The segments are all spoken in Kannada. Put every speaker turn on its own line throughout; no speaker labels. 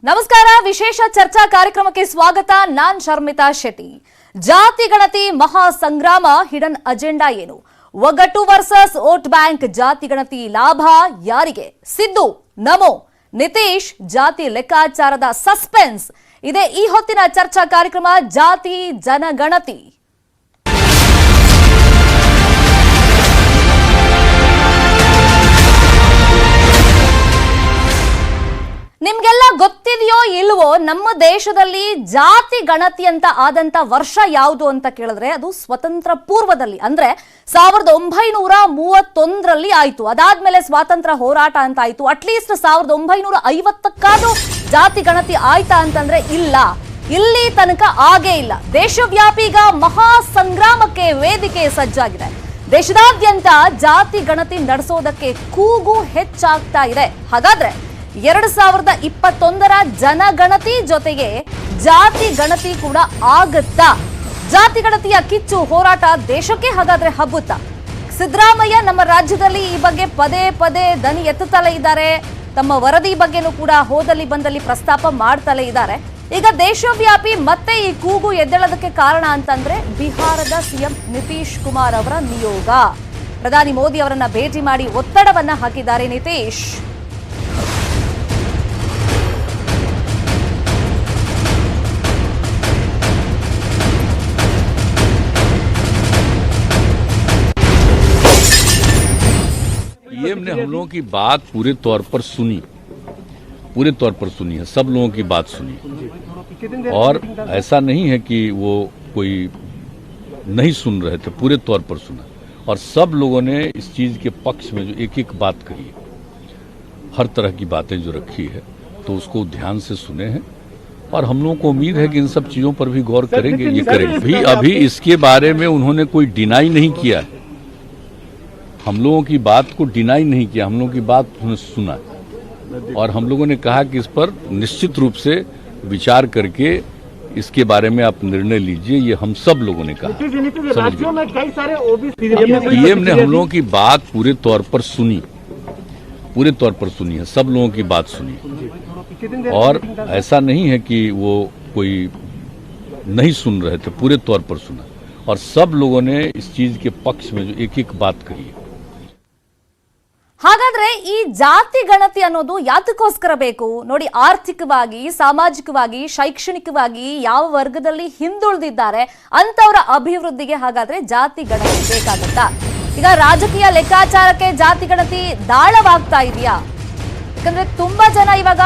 ನಮಸ್ಕಾರ. ವಿಶೇಷ ಚರ್ಚಾ ಕಾರ್ಯಕ್ರಮಕ್ಕೆ ಸ್ವಾಗತ. ನಾನ್ ಶರ್ಮಿತಾ ಶೆಟ್ಟಿ. ಜಾತಿ ಗಣತಿ ಮಹಾ ಸಂಗ್ರಾಮ ಹಿಡನ್ ಅಜೆಂಡಾ ಏನು? ಒಗ್ಗಟ್ಟು ವರ್ಸಸ್ ವೋಟ್ ಬ್ಯಾಂಕ್. ಜಾತಿ ಗಣತಿ ಲಾಭ ಯಾರಿಗೆ? ಸಿದ್ದು ನಮೋ ನಿತೀಶ್ ಜಾತಿ ಲೆಕ್ಕಾಚಾರದ ಸಸ್ಪೆನ್ಸ್ ಇದೆ ಈ ಹೊತ್ತಿನ ಚರ್ಚಾ ಕಾರ್ಯಕ್ರಮ ಜಾತಿ ಜನಗಣತಿ. ನಿಮ್ಗೆಲ್ಲ ಗೊತ್ತಿದೆಯೋ ಇಲ್ವೋ, ನಮ್ಮ ದೇಶದಲ್ಲಿ ಜಾತಿ ಗಣತಿ ಅಂತ ಆದಂತ ವರ್ಷ ಯಾವುದು ಅಂತ ಕೇಳಿದ್ರೆ ಅದು ಸ್ವತಂತ್ರ ಪೂರ್ವದಲ್ಲಿ, ಅಂದ್ರೆ 1931ರಲ್ಲಿ ಆಯ್ತು. ಅದಾದ್ಮೇಲೆ ಸ್ವಾತಂತ್ರ್ಯ ಹೋರಾಟ ಅಂತ ಆಯ್ತು. ಅಟ್ಲೀಸ್ಟ್ 1950ಕ್ಕಾದ್ರೂ ಜಾತಿ ಗಣತಿ ಆಯ್ತಾ ಅಂತಂದ್ರೆ ಇಲ್ಲ, ಇಲ್ಲಿ ತನಕ ಆಗೇ ಇಲ್ಲ. ದೇಶವ್ಯಾಪಿ ಈಗ ಮಹಾ ಸಂಗ್ರಾಮಕ್ಕೆ ವೇದಿಕೆ ಸಜ್ಜಾಗಿದೆ. ದೇಶದಾದ್ಯಂತ ಜಾತಿ ಗಣತಿ ನಡೆಸೋದಕ್ಕೆ ಕೂಗು ಹೆಚ್ಚಾಗ್ತಾ ಇದೆ. ಹಾಗಾದ್ರೆ 2021ರ ಜನಗಣತಿ ಜೊತೆಗೆ ಜಾತಿ ಗಣತಿ ಕೂಡ ಆಗುತ್ತಾ? ಜಾತಿ ಗಣತಿಯ ಕಿಚ್ಚು ಹೋರಾಟ ದೇಶಕ್ಕೆ ಹಾಗಾದ್ರೆ ಹಬ್ಬುತ್ತಾ? ಸಿದ್ದರಾಮಯ್ಯ ನಮ್ಮ ರಾಜ್ಯದಲ್ಲಿ ಈ ಬಗ್ಗೆ ಪದೇ ಪದೇ ದನಿ ಎತ್ತುತ್ತಲೇ ಇದ್ದಾರೆ. ತಮ್ಮ ವರದಿ ಬಗ್ಗೆನೂ ಕೂಡ ಹೋದಲ್ಲಿ ಬಂದಲ್ಲಿ ಪ್ರಸ್ತಾಪ ಮಾಡ್ತಲೇ ಇದ್ದಾರೆ. ಈಗ ದೇಶವ್ಯಾಪಿ ಮತ್ತೆ ಈ ಕೂಗು ಎದ್ದೇಳೋದಕ್ಕೆ ಕಾರಣ ಅಂತಂದ್ರೆ ಬಿಹಾರದ ಸಿಎಂ ನಿತೀಶ್ ಕುಮಾರ್ ಅವರ ನಿಯೋಗ. ಪ್ರಧಾನಿ ಮೋದಿ ಅವರನ್ನ ಭೇಟಿ ಮಾಡಿ ಒತ್ತಡವನ್ನ ಹಾಕಿದ್ದಾರೆ ನಿತೀಶ್.
पीएम ने हम लोगों की बात पूरे तौर पर सुनी है, सब लोगों की बात सुनी, और ऐसा नहीं है कि वो कोई नहीं सुन रहे थे, पूरे तौर पर सुना, और सब लोगों ने इस चीज के पक्ष में जो एक एक बात कही, हर तरह की बातें जो रखी है, तो उसको ध्यान से सुने हैं, और हम लोगों को उम्मीद है कि इन सब चीजों पर भी गौर करेंगे, ये करेंगे। अभी इसके बारे में उन्होंने कोई डिनाई नहीं किया है, हम लोगों की बात को डिनाई नहीं किया, हम लोगों की बात उन्होंने सुना, और हम लोगों ने कहा कि इस पर निश्चित रूप से विचार करके इसके बारे में आप निर्णय लीजिए, ये हम सब लोगों ने कहा। पीएम ने हम लोगों की बात पूरे तौर पर सुनी है, सब लोगों की बात सुनी, और ऐसा नहीं है कि वो कोई नहीं सुन रहे थे, पूरे तौर पर सुना, और सब लोगों ने इस चीज के पक्ष में जो एक एक बात कही।
ಹಾಗಾದ್ರೆ ಈ ಜಾತಿ ಗಣತಿ ಅನ್ನೋದು ಯಾತಕ್ಕೋಸ್ಕರ ಬೇಕು ನೋಡಿ? ಆರ್ಥಿಕವಾಗಿ, ಸಾಮಾಜಿಕವಾಗಿ, ಶೈಕ್ಷಣಿಕವಾಗಿ ಯಾವ ವರ್ಗದಲ್ಲಿ ಹಿಂದುಳಿದಿದ್ದಾರೆ ಅಂತವರ ಅಭಿವೃದ್ಧಿಗೆ ಹಾಗಾದ್ರೆ ಜಾತಿ ಗಣತಿ ಬೇಕಾಗುತ್ತಾ? ಈಗ ರಾಜಕೀಯ ಲೆಕ್ಕಾಚಾರಕ್ಕೆ ಜಾತಿ ಗಣತಿ ದಾಳವಾಗ್ತಾ ಇದೆಯಾ? ಯಾಕಂದ್ರೆ ತುಂಬಾ ಜನ ಇವಾಗ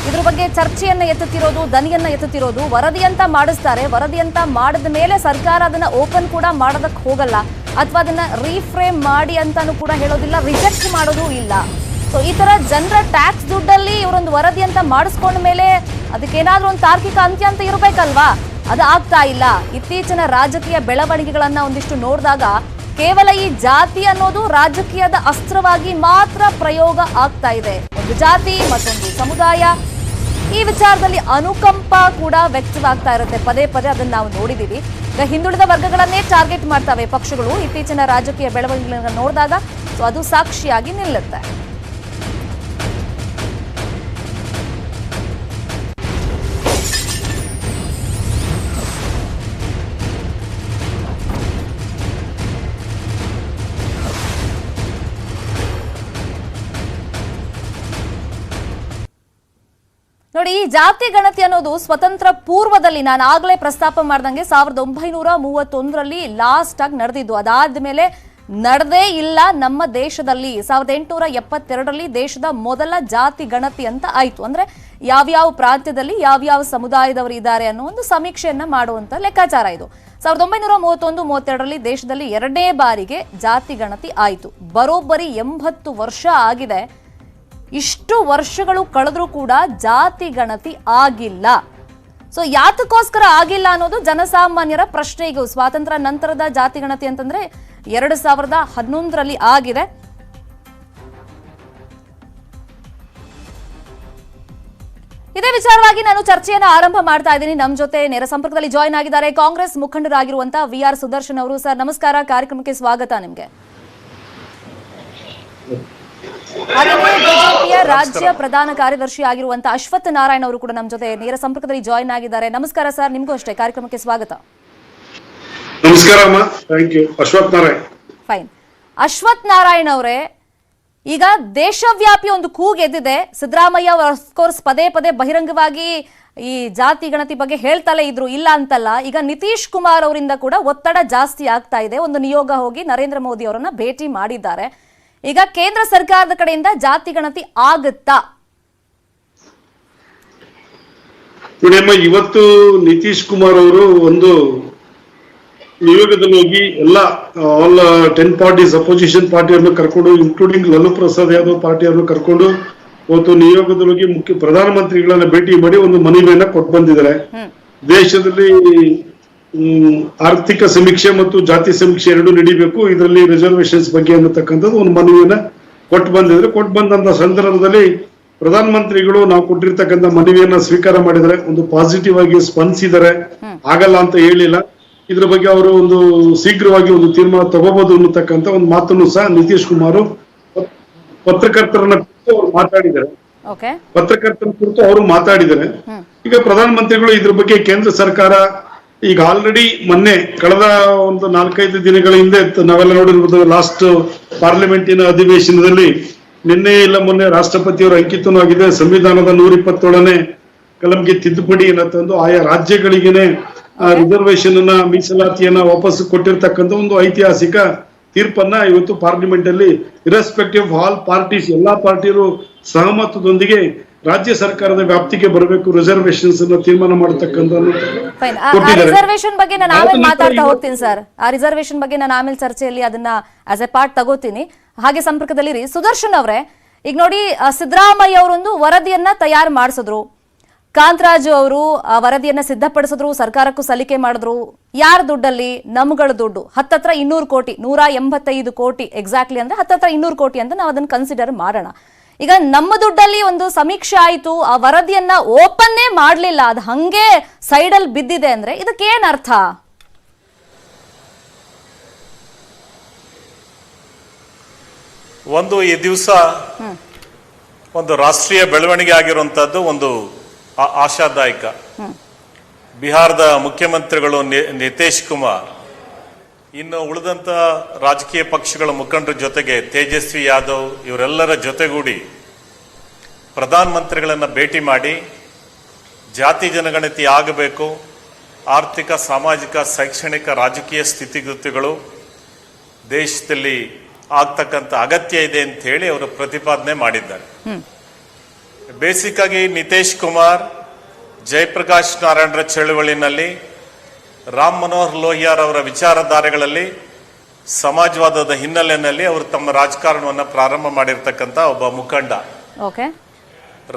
ಇದ್ರ ಬಗ್ಗೆ ಚರ್ಚೆಯನ್ನ ಎತ್ತುತ್ತಿರೋದು, ದನಿಯನ್ನ ಎತ್ತುತ್ತಿರೋದು. ವರದಿ ಅಂತ ಮಾಡಿಸ್ತಾರೆ, ವರದಿ ಅಂತ ಮಾಡಿದ ಮೇಲೆ ಸರ್ಕಾರ ಅದನ್ನ ಓಪನ್ ಕೂಡ ಮಾಡೋದಕ್ಕೆ ಹೋಗಲ್ಲ, ಅಥವಾ ಅದನ್ನ ರೀಫ್ರೇಮ್ ಮಾಡಿ ಅಂತಾನು ಕೂಡ ಹೇಳೋದಿಲ್ಲ, ರಿಜೆಕ್ಟ್ ಮಾಡೋದು ಇಲ್ಲ. ಸೊ ಈ ತರ ಜನರ ಟ್ಯಾಕ್ಸ್ ದುಡ್ಡಲ್ಲಿ ಇವರೊಂದು ವರದಿ ಅಂತ ಮಾಡಿಸ್ಕೊಂಡ ಮೇಲೆ ಅದಕ್ಕೇನಾದ್ರೂ ಒಂದು ತಾರ್ಕಿಕ ಅಂತ್ಯ ಅಂತ ಇರಬೇಕಲ್ವಾ? ಅದು ಆಗ್ತಾ ಇಲ್ಲ. ಇತ್ತೀಚಿನ ರಾಜಕೀಯ ಬೆಳವಣಿಗೆಗಳನ್ನ ಒಂದಿಷ್ಟು ನೋಡಿದಾಗ ಕೇವಲ ಈ ಜಾತಿ ಅನ್ನೋದು ರಾಜಕೀಯದ ಅಸ್ತ್ರವಾಗಿ ಮಾತ್ರ ಪ್ರಯೋಗ ಆಗ್ತಾ ಇದೆ. ಒಂದು ಜಾತಿ, ಮತ್ತೊಂದು ಸಮುದಾಯ, ಈ ವಿಚಾರದಲ್ಲಿ ಅನುಕಂಪ ಕೂಡ ವ್ಯಕ್ತವಾಗ್ತಾ ಇರುತ್ತೆ. ಪದೇ ಪದೇ ಅದನ್ನ ನಾವು ನೋಡಿದೀವಿ. ಈಗ ಹಿಂದುಳಿದ ವರ್ಗಗಳನ್ನೇ ಟಾರ್ಗೆಟ್ ಮಾಡ್ತವೆ ಪಕ್ಷಗಳು ಇತ್ತೀಚಿನ ರಾಜಕೀಯ ಬೆಳವಣಿಗೆಗಳನ್ನ ನೋಡಿದಾಗ. ಸೊ ಅದು ಸಾಕ್ಷಿಯಾಗಿ ನಿಲ್ಲುತ್ತೆ. ನೋಡಿ, ಈ ಜಾತಿ ಗಣತಿ ಅನ್ನೋದು ಸ್ವತಂತ್ರ ಪೂರ್ವದಲ್ಲಿ, ನಾನು ಆಗ್ಲೇ ಪ್ರಸ್ತಾಪ ಮಾಡ್ದಂಗೆ 1931ರಲ್ಲಿ ಲಾಸ್ಟ್ ಆಗಿ ನಡೆದಿದ್ದು. ಅದಾದ್ಮೇಲೆ ನಡೆದೇ ಇಲ್ಲ ನಮ್ಮ ದೇಶದಲ್ಲಿ. 1872ರಲ್ಲಿ ದೇಶದ ಮೊದಲ ಜಾತಿ ಗಣತಿ ಅಂತ ಆಯ್ತು. ಅಂದ್ರೆ ಯಾವ್ಯಾವ ಪ್ರಾಂತ್ಯದಲ್ಲಿ ಯಾವ್ಯಾವ ಸಮುದಾಯದವರು ಇದ್ದಾರೆ ಅನ್ನೋ ಒಂದು ಸಮೀಕ್ಷೆಯನ್ನ ಮಾಡುವಂತ ಲೆಕ್ಕಾಚಾರ ಇದು. 1931-32ರಲ್ಲಿ ದೇಶದಲ್ಲಿ ಎರಡನೇ ಬಾರಿಗೆ ಜಾತಿ ಗಣತಿ ಆಯ್ತು. ಬರೋಬ್ಬರಿ 80 ವರ್ಷ ಆಗಿದೆ. ಇಷ್ಟು ವರ್ಷಗಳು ಕಳೆದ್ರೂ ಕೂಡ ಜಾತಿ ಗಣತಿ ಆಗಿಲ್ಲ. ಸೊ ಯಾತಕ್ಕೋಸ್ಕರ ಆಗಿಲ್ಲ ಅನ್ನೋದು ಜನಸಾಮಾನ್ಯರ ಪ್ರಶ್ನೆ. ಈಗ ಸ್ವಾತಂತ್ರ್ಯ ನಂತರದ ಜಾತಿ ಗಣತಿ ಅಂತಂದ್ರೆ 2011ರಲ್ಲಿ ಆಗಿದೆ. ಇದೇ ವಿಚಾರವಾಗಿ ನಾನು ಚರ್ಚೆಯನ್ನು ಆರಂಭ ಮಾಡ್ತಾ ಇದ್ದೀನಿ. ನಮ್ಮ ಜೊತೆ ನೇರ ಸಂಪರ್ಕದಲ್ಲಿ ಜಾಯಿನ್ ಆಗಿದ್ದಾರೆ ಕಾಂಗ್ರೆಸ್ ಮುಖಂಡರಾಗಿರುವಂತಹ VR ಸುದರ್ಶನ್ ಅವರು. ಸರ್ ನಮಸ್ಕಾರ, ಕಾರ್ಯಕ್ರಮಕ್ಕೆ ಸ್ವಾಗತ. ನಿಮಗೆ ಹಾಗೆಯೇ ಬಿಜೆಪಿಯ ರಾಜ್ಯ ಪ್ರಧಾನ ಕಾರ್ಯದರ್ಶಿ ಆಗಿರುವಂತಹ ಅಶ್ವಥ್ ನಾರಾಯಣ್ ಅವರು ಕೂಡ ನಮ್ಮ ಜೊತೆ ನೇರ ಸಂಪರ್ಕದಲ್ಲಿ ಜಾಯಿನ್ ಆಗಿದ್ದಾರೆ. ನಮಸ್ಕಾರ ಸರ್, ನಿಮಗೂ ಅಷ್ಟೇ ಕಾರ್ಯಕ್ರಮಕ್ಕೆ ಸ್ವಾಗತ.
ನಮಸ್ಕಾರ ಅಮ್ಮ, thank you. Ashwath Narayan.
Fine. Ashwath Narayan ಅವರೇ, ಈಗ ದೇಶವ್ಯಾಪಿ ಒಂದು ಕೂಗು ಎದ್ದಿದೆ. ಸಿದ್ದರಾಮಯ್ಯ ಕೋರ್ಸ್ ಪದೇ ಪದೇ ಬಹಿರಂಗವಾಗಿ ಈ ಜಾತಿ ಗಣತಿ ಬಗ್ಗೆ ಹೇಳ್ತಲೇ ಇದ್ರು, ಇಲ್ಲ ಅಂತಲ್ಲ. ಈಗ ನಿತೀಶ್ ಕುಮಾರ್ ಅವರಿಂದ ಕೂಡ ಒತ್ತಡ ಜಾಸ್ತಿ ಆಗ್ತಾ ಇದೆ. ಒಂದು ನಿಯೋಗ ಹೋಗಿ ನರೇಂದ್ರ ಮೋದಿ ಅವರನ್ನ ಭೇಟಿ ಮಾಡಿದ್ದಾರೆ. ಈಗ ಕೇಂದ್ರ ಸರ್ಕಾರದ ಕಡೆಯಿಂದ ಜಾತಿ ಗಣತಿ ಆಗುತ್ತಾ?
ನೋಡಿಯಮ್ಮ, ಇವತ್ತು ನಿತೀಶ್ ಕುಮಾರ್ ಅವರು ಒಂದು ನಿಯೋಗದಲ್ಲಿ ಹೋಗಿ ಆಲ್ 10 ಪಾರ್ಟೀಸ್ ಅಪೋಸಿಷನ್ ಪಾರ್ಟಿಯನ್ನು ಕರ್ಕೊಂಡು, ಇನ್ಕ್ಲೂಡಿಂಗ್ ಲಲ್ಲೂ ಪ್ರಸಾದ್ ಯಾದವ್ ಪಾರ್ಟಿಯನ್ನು ಕರ್ಕೊಂಡು ಇವತ್ತು ನಿಯೋಗದಲ್ಲಿ ಹೋಗಿ ಪ್ರಧಾನಮಂತ್ರಿಗಳನ್ನ ಭೇಟಿ ಮಾಡಿ ಒಂದು ಮನವಿಯನ್ನ ಕೊಟ್ಟು ಬಂದಿದ್ದಾರೆ. ದೇಶದಲ್ಲಿ ಆರ್ಥಿಕ ಸಮೀಕ್ಷೆ ಮತ್ತು ಜಾತಿ ಸಮೀಕ್ಷೆ ಎರಡೂ ನಡೀಬೇಕು, ಇದರಲ್ಲಿ ರಿಸರ್ವೇಶನ್ಸ್ ಬಗ್ಗೆ ಅನ್ನತಕ್ಕಂಥದ್ದು ಒಂದು ಮನವಿಯನ್ನ ಕೊಟ್ಟು ಬಂದಿದ್ರೆ. ಕೊಟ್ಟು ಬಂದಂತ ಸಂದರ್ಭದಲ್ಲಿ ಪ್ರಧಾನಮಂತ್ರಿಗಳು ನಾವು ಕೊಟ್ಟಿರ್ತಕ್ಕಂಥ ಮನವಿಯನ್ನ ಸ್ವೀಕಾರ ಮಾಡಿದರೆ, ಒಂದು ಪಾಸಿಟಿವ್ ಆಗಿ ಸ್ಪಂದಿಸಿದ್ದಾರೆ. ಆಗಲ್ಲ ಅಂತ ಹೇಳಿಲ್ಲ. ಇದ್ರ ಬಗ್ಗೆ ಅವರು ಒಂದು ಶೀಘ್ರವಾಗಿ ಒಂದು ತೀರ್ಮಾನ ತಗೋಬಹುದು ಅನ್ನತಕ್ಕಂಥ ಒಂದು ಮಾತನ್ನು ಸಹ ನಿತೀಶ್ ಕುಮಾರ್ ಪತ್ರಕರ್ತರನ್ನ ಕುರಿತು ಅವರು ಮಾತಾಡಿದ್ದಾರೆ. ಪತ್ರಕರ್ತರ ಕುರಿತು ಅವರು ಮಾತಾಡಿದ್ದಾರೆ. ಈಗ ಪ್ರಧಾನಮಂತ್ರಿಗಳು ಇದ್ರ ಬಗ್ಗೆ ಕೇಂದ್ರ ಸರ್ಕಾರ ಈಗ ಆಲ್ರೆಡಿ ಮೊನ್ನೆ ಕಳೆದ ಒಂದು 4-5 ದಿನಗಳ ಹಿಂದೆ ನಾವೆಲ್ಲ ನೋಡಿರ್ಬೋದು, ಲಾಸ್ಟ್ ಪಾರ್ಲಿಮೆಂಟಿನ ಅಧಿವೇಶನದಲ್ಲಿ ನಿನ್ನೆ ಇಲ್ಲ ಮೊನ್ನೆ ರಾಷ್ಟ್ರಪತಿಯವರ ಅಂಕಿತನೂ ಆಗಿದೆ. ಸಂವಿಧಾನದ 127ನೇ ಕಲಂಗೆ ತಿದ್ದುಪಡಿ ತಂದು ಆಯಾ ರಾಜ್ಯಗಳಿಗೇನೆ ರಿಸರ್ವೇಶನ್ ಅನ್ನ, ಮೀಸಲಾತಿಯನ್ನ ವಾಪಸ್ ಕೊಟ್ಟಿರ್ತಕ್ಕಂಥ ಒಂದು ಐತಿಹಾಸಿಕ ತೀರ್ಪನ್ನ ಇವತ್ತು ಪಾರ್ಲಿಮೆಂಟ್ ಅಲ್ಲಿ ಇರೆಸ್ಪೆಕ್ಟಿವ್ ಆಫ್ ಆಲ್ ಪಾರ್ಟೀಸ್, ಎಲ್ಲಾ ಪಾರ್ಟಿಯರು ಸಹಮತದೊಂದಿಗೆ ರಾಜ್ಯ ಸರ್ಕಾರದ ವ್ಯಾಪ್ತಿಗೆ ಬರಬೇಕು ರಿಸರ್ವೇಶನ್ಸ್ ಅನ್ನ ತೀರ್ಮಾನ ಮಾಡತಕ್ಕಂಥ
ರಿಸರ್ವೇಶನ್ ಬಗ್ಗೆ ನಾನು ಆಮೇಲೆ ಮಾತಾಡ್ತಾ ಹೋಗ್ತೀನಿ ಸರ್. ಆ ರಿಸರ್ವೇಶನ್ ಬಗ್ಗೆ ನಾನು ಆಮೇಲೆ ಚರ್ಚೆಯಲ್ಲಿ ಅದನ್ನ ಆಸ್ ಎ ಪಾರ್ಟ್ ತಗೋತೀನಿ. ಹಾಗೆ ಸಂಪರ್ಕದಲ್ಲಿ ಸುದರ್ಶನ್ ಅವರೇ, ಈಗ ನೋಡಿ, ಸಿದ್ದರಾಮಯ್ಯ ಅವರೊಂದು ವರದಿಯನ್ನ ತಯಾರು ಮಾಡಿಸಿದ್ರು. ಕಾಂತರಾಜು ಅವರು ಆ ವರದಿಯನ್ನ ಸಿದ್ಧಪಡಿಸಿದ್ರು, ಸರ್ಕಾರಕ್ಕೂ ಸಲ್ಲಿಕೆ ಮಾಡಿದ್ರು. ಯಾರ ದುಡ್ಡಲ್ಲಿ? ನಮ್ಗಳ ದುಡ್ಡು. ಹತ್ತತ್ರ 200 ಕೋಟಿ, 185 ಕೋಟಿ ಎಕ್ಸಾಕ್ಟ್ಲಿ ಅಂದ್ರೆ ಹತ್ತತ್ರ 200 ಕೋಟಿ ಅಂತ ನಾವು ಅದನ್ನ ಕನ್ಸಿಡರ್ ಮಾಡೋಣ. ಈಗ ನಮ್ಮ ದುಡ್ಡಲ್ಲಿ ಒಂದು ಸಮೀಕ್ಷೆ ಆಯ್ತು, ಆ ವರದಿಯನ್ನ ಓಪನ್ನೇ ಮಾಡ್ಲಿಲ್ಲ, ಅದು ಹಂಗೆ ಸೈಡಲ್ಲಿ ಬಿದ್ದಿದೆ ಅಂದ್ರೆ ಇದಕ್ಕೇನ್ ಅರ್ಥ?
ಒಂದು ಈ ದಿವಸ ಒಂದು ರಾಷ್ಟ್ರೀಯ ಬೆಳವಣಿಗೆ ಆಗಿರುವಂತದ್ದು ಒಂದು ಆಶಾದಾಯಕ. ಬಿಹಾರದ ಮುಖ್ಯಮಂತ್ರಿಗಳು ನಿತೀಶ್ ಕುಮಾರ್ ಇನ್ನು ಉಳಿದಂತ ರಾಜಕೀಯ ಪಕ್ಷಗಳ ಮುಖಂಡರ ಜೊತೆಗೆ ತೇಜಸ್ವಿ ಯಾದವ್ ಇವರೆಲ್ಲರ ಜೊತೆಗೂಡಿ ಪ್ರಧಾನಮಂತ್ರಿಗಳನ್ನ ಭೇಟಿ ಮಾಡಿ ಜಾತಿ ಜನಗಣತಿ ಆಗಬೇಕು, ಆರ್ಥಿಕ, ಸಾಮಾಜಿಕ, ಶೈಕ್ಷಣಿಕ, ರಾಜಕೀಯ ಸ್ಥಿತಿಗತಿಗಳು ದೇಶದಲ್ಲಿ ಆಗ್ತಕ್ಕಂಥ ಅಗತ್ಯ ಇದೆ ಅಂತ ಹೇಳಿ ಅವರು ಪ್ರತಿಪಾದನೆ ಮಾಡಿದ್ದಾರೆ. ಬೇಸಿಕ್ ಆಗಿ ನಿತೀಶ್ ಕುಮಾರ್ ಜಯಪ್ರಕಾಶ್ ನಾರಾಯಣರ ಚಳವಳಿನಲ್ಲಿ, ರಾಮ್ ಮನೋಹರ್ ಲೋಹಿಯಾರ್ ಅವರ ವಿಚಾರಧಾರೆಗಳಲ್ಲಿ, ಸಮಾಜವಾದದ ಹಿನ್ನೆಲೆಯಲ್ಲಿ ಅವರು ತಮ್ಮ ರಾಜಕಾರಣವನ್ನು ಪ್ರಾರಂಭ ಮಾಡಿರ್ತಕ್ಕಂಥ ಒಬ್ಬ ಮುಖಂಡ.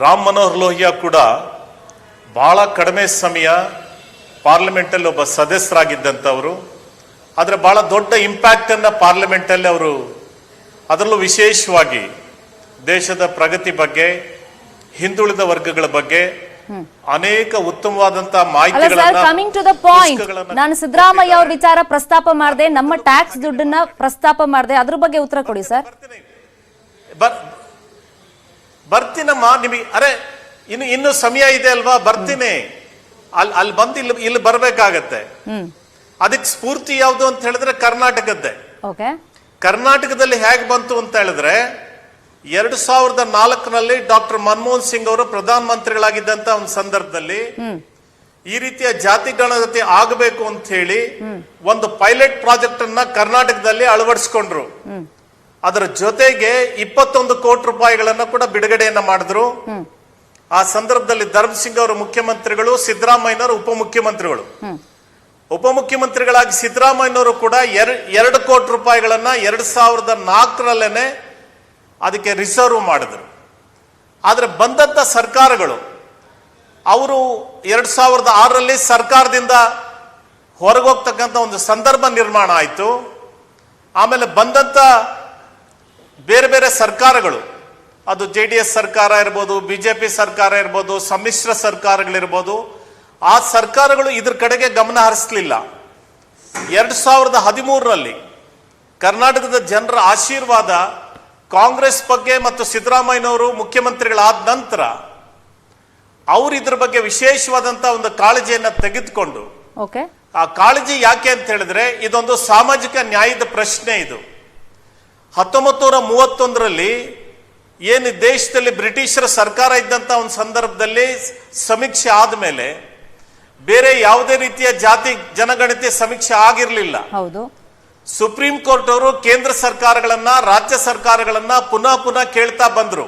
ರಾಮ್ ಮನೋಹರ್ ಲೋಹಿಯಾ ಕೂಡ ಬಹಳ ಕಡಿಮೆ ಸಮಯ ಪಾರ್ಲಿಮೆಂಟ್ ಅಲ್ಲಿ ಒಬ್ಬ ಸದಸ್ಯರಾಗಿದ್ದಂಥವರು. ಆದ್ರೆ ಬಹಳ ದೊಡ್ಡ ಇಂಪ್ಯಾಕ್ಟ್ ಅನ್ನ ಪಾರ್ಲಿಮೆಂಟ್ ಅಲ್ಲಿ ಅವರು, ಅದರಲ್ಲೂ ವಿಶೇಷವಾಗಿ ದೇಶದ ಪ್ರಗತಿ ಬಗ್ಗೆ, ಹಿಂದುಳಿದ ವರ್ಗಗಳ ಬಗ್ಗೆ ಅನೇಕ ಉತ್ತಮವಾದಂತಹ ಮಾಹಿತಿಗಳನ್ನು
ನಾನು ಸಿದ್ದರಾಮಯ್ಯ ಅವ್ರ ವಿಚಾರ ಪ್ರಸ್ತಾಪ ಮಾಡಿದೆ, ನಮ್ಮ ಟ್ಯಾಕ್ಸ್ ದುಡ್ಡನ್ನ ಪ್ರಸ್ತಾಪ ಮಾಡಿದೆ, ಅದ್ರ ಬಗ್ಗೆ ಉತ್ತರ ಕೊಡಿ ಸರ್.
ಬರ್ತೀನಮ್ಮ, ನಿಮಗೆ ಅರೆ ಇನ್ನು ಸಮಯ ಇದೆ ಅಲ್ವಾ, ಬರ್ತೀನಿ. ಅಲ್ಲಿ ಬಂದು ಇಲ್ಲಿ ಬರ್ಬೇಕಾಗತ್ತೆ. ಅದಕ್ಕೆ ಸ್ಫೂರ್ತಿ ಯಾವುದು ಅಂತ ಹೇಳಿದ್ರೆ ಕರ್ನಾಟಕದ್ದೇ. ಕರ್ನಾಟಕದಲ್ಲಿ ಹೇಗೆ ಬಂತು ಅಂತ ಹೇಳಿದ್ರೆ 2004ರಲ್ಲಿ ಡಾಕ್ಟರ್ ಮನಮೋಹನ್ ಸಿಂಗ್ ಅವರು ಪ್ರಧಾನಮಂತ್ರಿಗಳಾಗಿದ್ದಂತ ಒಂದು ಸಂದರ್ಭದಲ್ಲಿ ಈ ರೀತಿಯ ಜಾತಿ ಗಣತಿ ಆಗಬೇಕು ಅಂತ ಹೇಳಿ ಒಂದು ಪೈಲಟ್ ಪ್ರಾಜೆಕ್ಟ್ ಅನ್ನ ಕರ್ನಾಟಕದಲ್ಲಿ ಅಳವಡಿಸಿಕೊಂಡ್ರು. ಅದರ ಜೊತೆಗೆ 21 ಕೋಟಿ ರೂಪಾಯಿಗಳನ್ನ ಕೂಡ ಬಿಡುಗಡೆಯನ್ನ ಮಾಡಿದ್ರು. ಆ ಸಂದರ್ಭದಲ್ಲಿ ಧರ್ಮಸಿಂಗ್ ಅವರು ಮುಖ್ಯಮಂತ್ರಿಗಳು, ಸಿದ್ದರಾಮಯ್ಯನವರು ಉಪಮುಖ್ಯಮಂತ್ರಿಗಳು. ಉಪಮುಖ್ಯಮಂತ್ರಿಗಳಾಗಿ ಸಿದ್ದರಾಮಯ್ಯನವರು ಕೂಡ 2 ಕೋಟಿ ರೂಪಾಯಿಗಳನ್ನ 2004ರಲ್ಲೇನೆ ಅದಕ್ಕೆ ರಿಸರ್ವ್ ಮಾಡಿದ್ರು. ಆದ್ರೆ ಬಂದಂತ ಸರ್ಕಾರಗಳು ಅವರು 2006ರಲ್ಲಿ ಸರ್ಕಾರದಿಂದ ಹೊರಗೋಗ್ತಕ್ಕಂಥ ಒಂದು ಸಂದರ್ಭ ನಿರ್ಮಾಣ ಆಯಿತು. ಆಮೇಲೆ ಬಂದಂತ ಬೇರೆ ಬೇರೆ ಸರ್ಕಾರಗಳು, ಅದು JDS ಸರ್ಕಾರ ಇರ್ಬೋದು, ಬಿಜೆಪಿ ಸರ್ಕಾರ ಇರ್ಬೋದು, ಸಮ್ಮಿಶ್ರ ಸರ್ಕಾರಗಳಿರ್ಬೋದು, ಆ ಸರ್ಕಾರಗಳು ಇದ್ರ ಕಡೆಗೆ ಗಮನ ಹರಿಸಲಿಲ್ಲ. 2013ರಲ್ಲಿ ಕರ್ನಾಟಕದ ಜನರ ಆಶೀರ್ವಾದ ಕಾಂಗ್ರೆಸ್ ಬಗ್ಗೆ ಮತ್ತು ಸಿದ್ದರಾಮಯ್ಯನವರು ಮುಖ್ಯಮಂತ್ರಿಗಳಾದ ನಂತರ ಅವರು ಇದ್ರ ಬಗ್ಗೆ ವಿಶೇಷವಾದಂತಹ ಒಂದು ಕಾಳಜಿಯನ್ನ ತೆಗೆದುಕೊಂಡು,
ಓಕೆ,
ಆ ಕಾಳಜಿ ಯಾಕೆ ಅಂತ ಹೇಳಿದ್ರೆ ಇದೊಂದು ಸಾಮಾಜಿಕ ನ್ಯಾಯದ ಪ್ರಶ್ನೆ. ಇದು 1931ರಲ್ಲಿ ಏನು ದೇಶದಲ್ಲಿ ಬ್ರಿಟಿಷರ ಸರ್ಕಾರ ಇದ್ದಂತ ಒಂದು ಸಂದರ್ಭದಲ್ಲಿ ಸಮೀಕ್ಷೆ ಆದ್ಮೇಲೆ ಬೇರೆ ಯಾವುದೇ ರೀತಿಯ ಜಾತಿ ಜನಗಣತಿ ಸಮೀಕ್ಷೆ ಆಗಿರ್ಲಿಲ್ಲ.
ಹೌದು.
ಸುಪ್ರೀಂ ಕೋರ್ಟ್ ಅವರು ಕೇಂದ್ರ ಸರ್ಕಾರಗಳನ್ನ, ರಾಜ್ಯ ಸರ್ಕಾರಗಳನ್ನ ಪುನಃ ಪುನಃ ಕೇಳ್ತಾ ಬಂದ್ರು.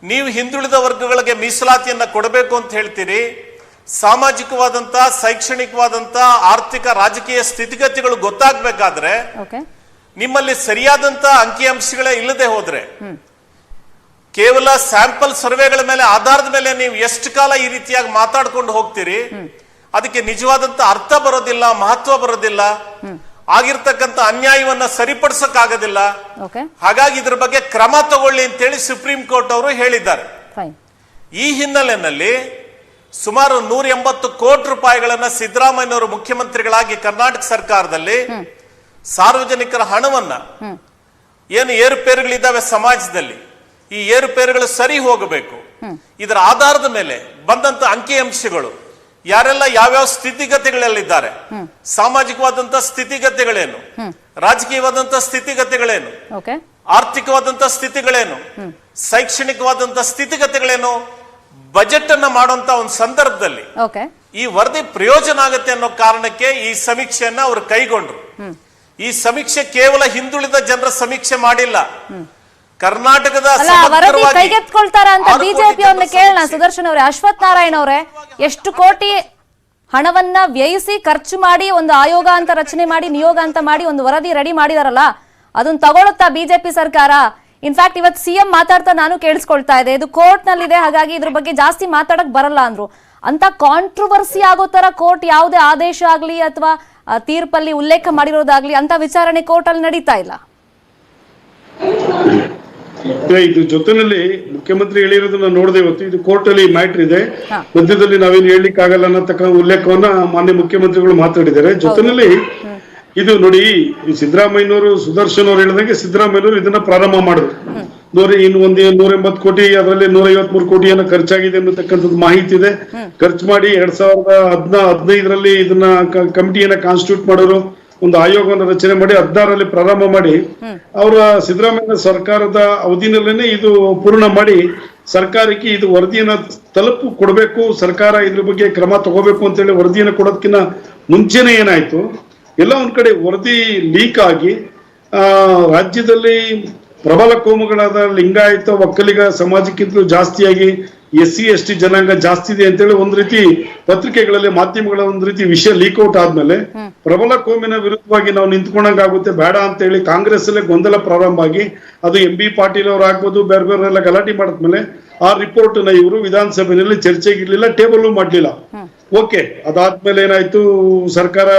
ನೀವು ಹಿಂದುಳಿದ ವರ್ಗಗಳಿಗೆ ಮೀಸಲಾತಿಯನ್ನ ಕೊಡಬೇಕು ಅಂತ ಹೇಳ್ತೀರಿ, ಸಾಮಾಜಿಕವಾದಂತ, ಶೈಕ್ಷಣಿಕವಾದಂತ, ಆರ್ಥಿಕ, ರಾಜಕೀಯ ಸ್ಥಿತಿಗತಿಗಳು ಗೊತ್ತಾಗಬೇಕಾದ್ರೆ ನಿಮ್ಮಲ್ಲಿ ಸರಿಯಾದಂತ ಅಂಕಿಅಂಶಗಳೇ ಇಲ್ಲದೆ ಹೋದ್ರೆ, ಕೇವಲ ಸ್ಯಾಂಪಲ್ ಸರ್ವೆಗಳ ಮೇಲೆ ಆಧಾರದ ಮೇಲೆ ನೀವು ಎಷ್ಟು ಕಾಲ ಈ ರೀತಿಯಾಗಿ ಮಾತಾಡ್ಕೊಂಡು ಹೋಗ್ತೀರಿ, ಅದಕ್ಕೆ ನಿಜವಾದಂತ ಅರ್ಥ ಬರೋದಿಲ್ಲ, ಮಹತ್ವ ಬರೋದಿಲ್ಲ, ಆಗಿರ್ತಕ್ಕಂಥ ಅನ್ಯಾಯವನ್ನ ಸರಿಪಡಿಸಕ್ಕಾಗೋದಿಲ್ಲ. ಹಾಗಾಗಿ ಇದ್ರ ಬಗ್ಗೆ ಕ್ರಮ ತಗೊಳ್ಳಿ ಅಂತೇಳಿ ಸುಪ್ರೀಂ ಕೋರ್ಟ್ ಅವರು ಹೇಳಿದ್ದಾರೆ. ಈ ಹಿನ್ನೆಲೆಯಲ್ಲಿ ಸುಮಾರು 180 ಕೋಟಿ ರೂಪಾಯಿಗಳನ್ನ ಸಿದ್ದರಾಮಯ್ಯನವರು ಮುಖ್ಯಮಂತ್ರಿಗಳಾಗಿ ಕರ್ನಾಟಕ ಸರ್ಕಾರದಲ್ಲಿ ಸಾರ್ವಜನಿಕರ ಹಣವನ್ನ, ಏನು ಏರುಪೇರುಗಳಿದ್ದಾವೆ ಸಮಾಜದಲ್ಲಿ, ಈ ಏರುಪೇರುಗಳು ಸರಿ ಹೋಗಬೇಕು. ಇದರ ಆಧಾರದ ಮೇಲೆ ಬಂದಂತ ಅಂಕಿಅಂಶಗಳು, ಯಾರೆಲ್ಲ ಯಾವ್ಯಾವ ಸ್ಥಿತಿಗತಿಗಳಲ್ಲಿದ್ದಾರೆ, ಸಾಮಾಜಿಕವಾದಂತಹ ಸ್ಥಿತಿಗತಿಗಳೇನು, ರಾಜಕೀಯವಾದಂತಹ ಸ್ಥಿತಿಗತಿಗಳೇನು, ಆರ್ಥಿಕವಾದಂತ ಸ್ಥಿತಿಗಳೇನು, ಶೈಕ್ಷಣಿಕವಾದಂತ ಸ್ಥಿತಿಗತಿಗಳೇನು, ಬಜೆಟ್ ಅನ್ನ ಮಾಡುವಂತ ಒಂದು ಸಂದರ್ಭದಲ್ಲಿ ಈ ವರದಿ ಪ್ರಯೋಜನ ಆಗುತ್ತೆ ಅನ್ನೋ ಕಾರಣಕ್ಕೆ ಈ ಸಮೀಕ್ಷೆಯನ್ನ ಅವರು ಕೈಗೊಂಡ್ರು. ಈ ಸಮೀಕ್ಷೆ ಕೇವಲ ಹಿಂದುಳಿದ ಜನರ ಸಮೀಕ್ಷೆ ಮಾಡಿಲ್ಲ, ಕರ್ನಾಟಕದ
ಕೈಗೆತ್ಕೊಳ್ತಾರ ಅಂತ ಬಿಜೆಪಿ ಅವ್ರನ್ನ ಕೇಳೋಣ. ಸುದರ್ಶನ್ ಅವರೇ, ಅಶ್ವಥ್ ನಾರಾಯಣ ಅವರೇ, ಎಷ್ಟು ಕೋಟಿ ಹಣವನ್ನ ವ್ಯಯಿಸಿ ಖರ್ಚು ಮಾಡಿ ಒಂದು ಆಯೋಗ ಅಂತ ರಚನೆ ಮಾಡಿ, ನಿಯೋಗ ಅಂತ ಮಾಡಿ ಒಂದು ವರದಿ ರೆಡಿ ಮಾಡಿದಾರಲ್ಲ, ಅದನ್ನ ತಗೊಳುತ್ತಾ ಬಿಜೆಪಿ ಸರ್ಕಾರ? ಇನ್ಫ್ಯಾಕ್ಟ್ ಇವತ್ತು ಸಿಎಂ ಮಾತಾಡ್ತಾ ನಾನು ಕೇಳಿಸ್ಕೊಳ್ತಾ ಇದೆ, ಇದು ಕೋರ್ಟ್ ನಲ್ಲಿದೆ, ಹಾಗಾಗಿ ಇದ್ರ ಬಗ್ಗೆ ಜಾಸ್ತಿ ಮಾತಾಡಕ್ ಬರಲ್ಲ ಅಂದ್ರು. ಅಂತ ಕಾಂಟ್ರವರ್ಸಿ ಆಗೋ ತರ ಕೋರ್ಟ್ ಯಾವುದೇ ಆದೇಶ ಆಗ್ಲಿ ಅಥವಾ ತೀರ್ಪಲ್ಲಿ ಉಲ್ಲೇಖ ಮಾಡಿರೋದಾಗ್ಲಿ ಅಂತ ವಿಚಾರಣೆ ಕೋರ್ಟ್ ಅಲ್ಲಿ ನಡೀತಾ ಇಲ್ಲ.
ಇದು ಜೊತೆನಲ್ಲಿ ಮುಖ್ಯಮಂತ್ರಿ ಹೇಳಿರೋದನ್ನ ನೋಡದೆ ಇವತ್ತು ಇದು ಕೋರ್ಟ್ ಅಲ್ಲಿ ಮ್ಯಾಟರ್ ಇದೆ, ಮಧ್ಯದಲ್ಲಿ ನಾವೇನು ಹೇಳಲಿಕ್ಕೆ ಆಗಲ್ಲ ಅನ್ನತಕ್ಕ ಉಲ್ಲೇಖವನ್ನ ಮಾನ್ಯ ಮುಖ್ಯಮಂತ್ರಿಗಳು ಮಾತಾಡಿದ್ದಾರೆ. ಜೊತೆನಲ್ಲಿ ಇದು ನೋಡಿ, ಈ ಸಿದ್ದರಾಮಯ್ಯನವರು, ಸುದರ್ಶನ್ ಅವರು ಹೇಳಿದಂಗೆ ಸಿದ್ದರಾಮಯ್ಯನವರು ಇದನ್ನ ಪ್ರಾರಂಭ ಮಾಡಿದ್ರು. ಇನ್ನು 180 ಕೋಟಿ, ಅದರಲ್ಲಿ 153 ಕೋಟಿಯನ್ನ ಖರ್ಚಾಗಿದೆ ಅನ್ನತಕ್ಕಂಥದ್ದು ಮಾಹಿತಿ ಇದೆ. ಖರ್ಚು ಮಾಡಿ 2015ರಲ್ಲಿ ಇದನ್ನ ಕಮಿಟಿಯನ್ನ ಕಾನ್ಸ್ಟಿಟ್ಯೂಟ್ ಮಾಡೋರು, ಒಂದು ಆಯೋಗವನ್ನು ರಚನೆ ಮಾಡಿ 16ರಲ್ಲಿ ಪ್ರಾರಂಭ ಮಾಡಿ, ಅವರ ಸಿದ್ದರಾಮಯ್ಯ ಸರ್ಕಾರದ ಅವಧಿನಲ್ಲೇನೆ ಇದು ಪೂರ್ಣ ಮಾಡಿ ಸರ್ಕಾರಕ್ಕೆ ಇದು ವರದಿಯನ್ನ ತಲುಪು ಕೊಡಬೇಕು, ಸರ್ಕಾರ ಇದ್ರ ಬಗ್ಗೆ ಕ್ರಮ ತಗೋಬೇಕು ಅಂತೇಳಿ ವರದಿಯನ್ನ ಕೊಡೋದಕ್ಕಿಂತ ಮುಂಚೆನೆ ಏನಾಯ್ತು, ಎಲ್ಲ ಒಂದ್ ಕಡೆ ವರದಿ ಲೀಕ್ ಆಗಿ ರಾಜ್ಯದಲ್ಲಿ ಪ್ರಬಲ ಕೋಮುಗಳಾದ ಲಿಂಗಾಯತ, ಒಕ್ಕಲಿಗ ಸಮಾಜಕ್ಕಿಂತಲೂ ಜಾಸ್ತಿಯಾಗಿ SC ST ಜನಾಂಗ ಜಾಸ್ತಿ ಇದೆ ಅಂತೇಳಿ ಒಂದ್ ರೀತಿ ಪತ್ರಿಕೆಗಳಲ್ಲಿ, ಮಾಧ್ಯಮಗಳ ಒಂದ್ ರೀತಿ ವಿಷಯ ಲೀಕ್ ಔಟ್ ಆದ್ಮೇಲೆ ಪ್ರಬಲ ಕೋಮಿನ ವಿರುದ್ಧವಾಗಿ ನಾವು ನಿಂತ್ಕೊಂಡಂಗಾಗುತ್ತೆ, ಬೇಡ ಅಂತ ಹೇಳಿ ಕಾಂಗ್ರೆಸ್ ಅಲ್ಲೇ ಗೊಂದಲ ಪ್ರಾರಂಭ ಆಗಿ, ಅದು MB ಪಾಟೀಲ್ ಅವ್ರು ಆಗ್ಬೋದು, ಬೇರೆ ಬೇರೆಲ್ಲ ಗಲಾಟೆ ಮಾಡಿದ್ಮೇಲೆ ಆ ರಿಪೋರ್ಟ್ ನ ಇವರು ವಿಧಾನಸಭೆಯಲ್ಲಿ ಚರ್ಚೆಗೆ ಇರ್ಲಿಲ್ಲ, ಟೇಬಲ್ ಮಾಡ್ಲಿಲ್ಲ. ಓಕೆ, ಅದಾದ್ಮೇಲೆ ಏನಾಯ್ತು, ಸರ್ಕಾರ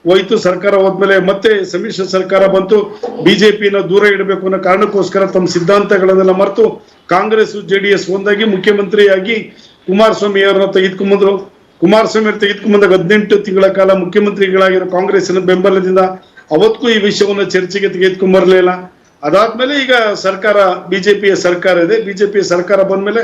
ಹೋಯ್ತು. ಸರ್ಕಾರ ಹೋದ್ಮೇಲೆ ಮತ್ತೆ ಸಮ್ಮಿಶ್ರ ಸರ್ಕಾರ ಬಂತು. ಬಿಜೆಪಿನ ದೂರ ಇಡಬೇಕು ಅನ್ನೋ ಕಾರಣಕ್ಕೋಸ್ಕರ ತಮ್ಮ ಸಿದ್ಧಾಂತಗಳನ್ನೆಲ್ಲ ಮರೆತು ಕಾಂಗ್ರೆಸ್ JDS ಒಂದಾಗಿ ಮುಖ್ಯಮಂತ್ರಿಯಾಗಿ ಕುಮಾರಸ್ವಾಮಿ ಅವರನ್ನ ತೆಗೆದುಕೊಂಡ್ಬಂದ್ರು. ಕುಮಾರಸ್ವಾಮಿ ಅವರು ತೆಗೆದುಕೊಂಡ್ಬಂದಾಗ 18 ತಿಂಗಳ ಕಾಲ ಮುಖ್ಯಮಂತ್ರಿಗಳಾಗಿರೋ ಕಾಂಗ್ರೆಸ್ಸಿನ ಬೆಂಬಲದಿಂದ ಅವತ್ತಿಗೂ ಈ ವಿಷಯವನ್ನು ಚರ್ಚೆಗೆ ತೆಗೆದುಕೊಂಡ್ಬರ್ಲಿಲ್ಲ. ಅದಾದ್ಮೇಲೆ ಈಗ ಸರ್ಕಾರ ಬಿಜೆಪಿಯ ಸರ್ಕಾರ ಇದೆ. ಬಿಜೆಪಿಯ ಸರ್ಕಾರ ಬಂದ್ಮೇಲೆ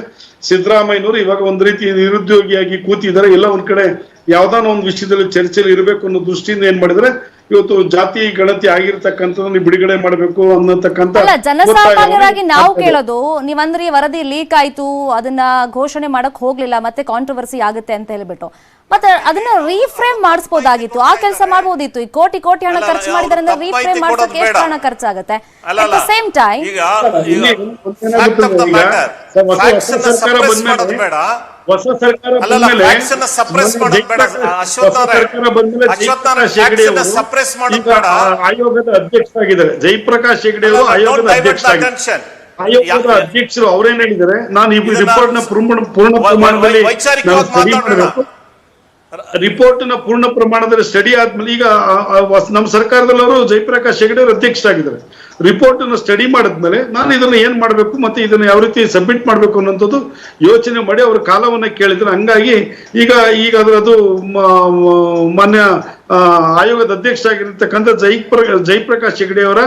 ಸಿದ್ದರಾಮಯ್ಯನವರು ಇವಾಗ ಒಂದ್ ರೀತಿ ನಿರುದ್ಯೋಗಿಯಾಗಿ ಕೂತಿದ್ದಾರೆ. ಎಲ್ಲ ಒಂದ್ ಕಡೆ ಯಾವ್ದಾನ ಒಂದು ವಿಷಯದಲ್ಲಿ ಚರ್ಚೆಯಲ್ಲಿ ಇರಬೇಕು ಅನ್ನೋ ದೃಷ್ಟಿಯಿಂದ ಏನ್ ಮಾಡಿದ್ರೆ, ಇವತ್ತು ಜಾತಿ ಗಣತಿ ಆಗಿರ್ತಕ್ಕಂಥದ್ದು ಬಿಡುಗಡೆ ಮಾಡಬೇಕು ಅನ್ನತಕ್ಕಂಥ
ಜನಸಾಮಾನ್ಯರಾಗಿ ನಾವು ಕೇಳೋದು, ನೀವಂದ್ರಿ ವರದಿ ಲೀಕ್ ಆಯ್ತು, ಅದನ್ನ ಘೋಷಣೆ ಮಾಡಕ್ ಹೋಗ್ಲಿಲ್ಲ, ಮತ್ತೆ ಕಾಂಟ್ರವರ್ಸಿ ಆಗುತ್ತೆ ಅಂತ ಹೇಳ್ಬಿಟ್ಟು, ಮತ್ತೆ ಅದನ್ನ ರೀಫ್ರೇಮ್ ಮಾಡಿಸಬಹುದಾಗಿತ್ತು, ಆ ಕೆಲಸ ಮಾಡಬಹುದಿತ್ತು. ಈ ಕೋಟಿ ಕೋಟಿ ಹಣ ಖರ್ಚು ಮಾಡಿದ್ರೆ ರೀಫ್ರೇಮ್ ಮಾಡ್ಸಕ್ಕೆ ಎಷ್ಟು ಹಣ ಖರ್ಚಾಗುತ್ತೆ? ಅಟ್ ದ ಸೇಮ್ ಟೈಮ್
ಹೊಸ ಸರ್ಕಾರ ಆಯೋಗದ ಅಧ್ಯಕ್ಷರಾಗಿದ್ದಾರೆ ಜಯಪ್ರಕಾಶ್ ಹೆಗಡೆ ಅವರು. ಆಯೋಗದ ಆಯೋಗದ ಅಧ್ಯಕ್ಷರು ಅವ್ರೇನ್ ಹೇಳಿದ್ದಾರೆ, ನಾನು ಈ ರಿಪೋರ್ಟ್ ನ ಪೂರ್ಣ ಪ್ರಮಾಣದಲ್ಲಿ ರಿಪೋರ್ಟ್ ನ ಪೂರ್ಣ ಪ್ರಮಾಣದಲ್ಲಿ ಸ್ಟಡಿ ಆದ್ಮೇಲೆ ಈಗ ನಮ್ಮ ಸರ್ಕಾರದಲ್ಲಿ ಅವರು ಜಯಪ್ರಕಾಶ್ ಹೆಗಡೆ ಅವರು ಅಧ್ಯಕ್ಷರಾಗಿದ್ದಾರೆ. ರಿಪೋರ್ಟ್ ನ ಸ್ಟಡಿ ಮಾಡಿದ್ಮೇಲೆ ನಾನು ಇದನ್ನ ಏನ್ ಮಾಡ್ಬೇಕು ಮತ್ತೆ ಇದನ್ನ ಯಾವ ರೀತಿ ಸಬ್ಮಿಟ್ ಮಾಡ್ಬೇಕು ಅನ್ನೋಂಥದ್ದು ಯೋಚನೆ ಮಾಡಿ ಅವ್ರ ಕಾಲವನ್ನ ಕೇಳಿದ್ರು. ಹಂಗಾಗಿ ಈಗ ಅದು ಮಾನ್ಯ ಆಯೋಗದ ಅಧ್ಯಕ್ಷರಾಗಿರ್ತಕ್ಕಂಥ ಜಯಪ್ರಕಾಶ್ ಹೆಗಡೆ ಅವರ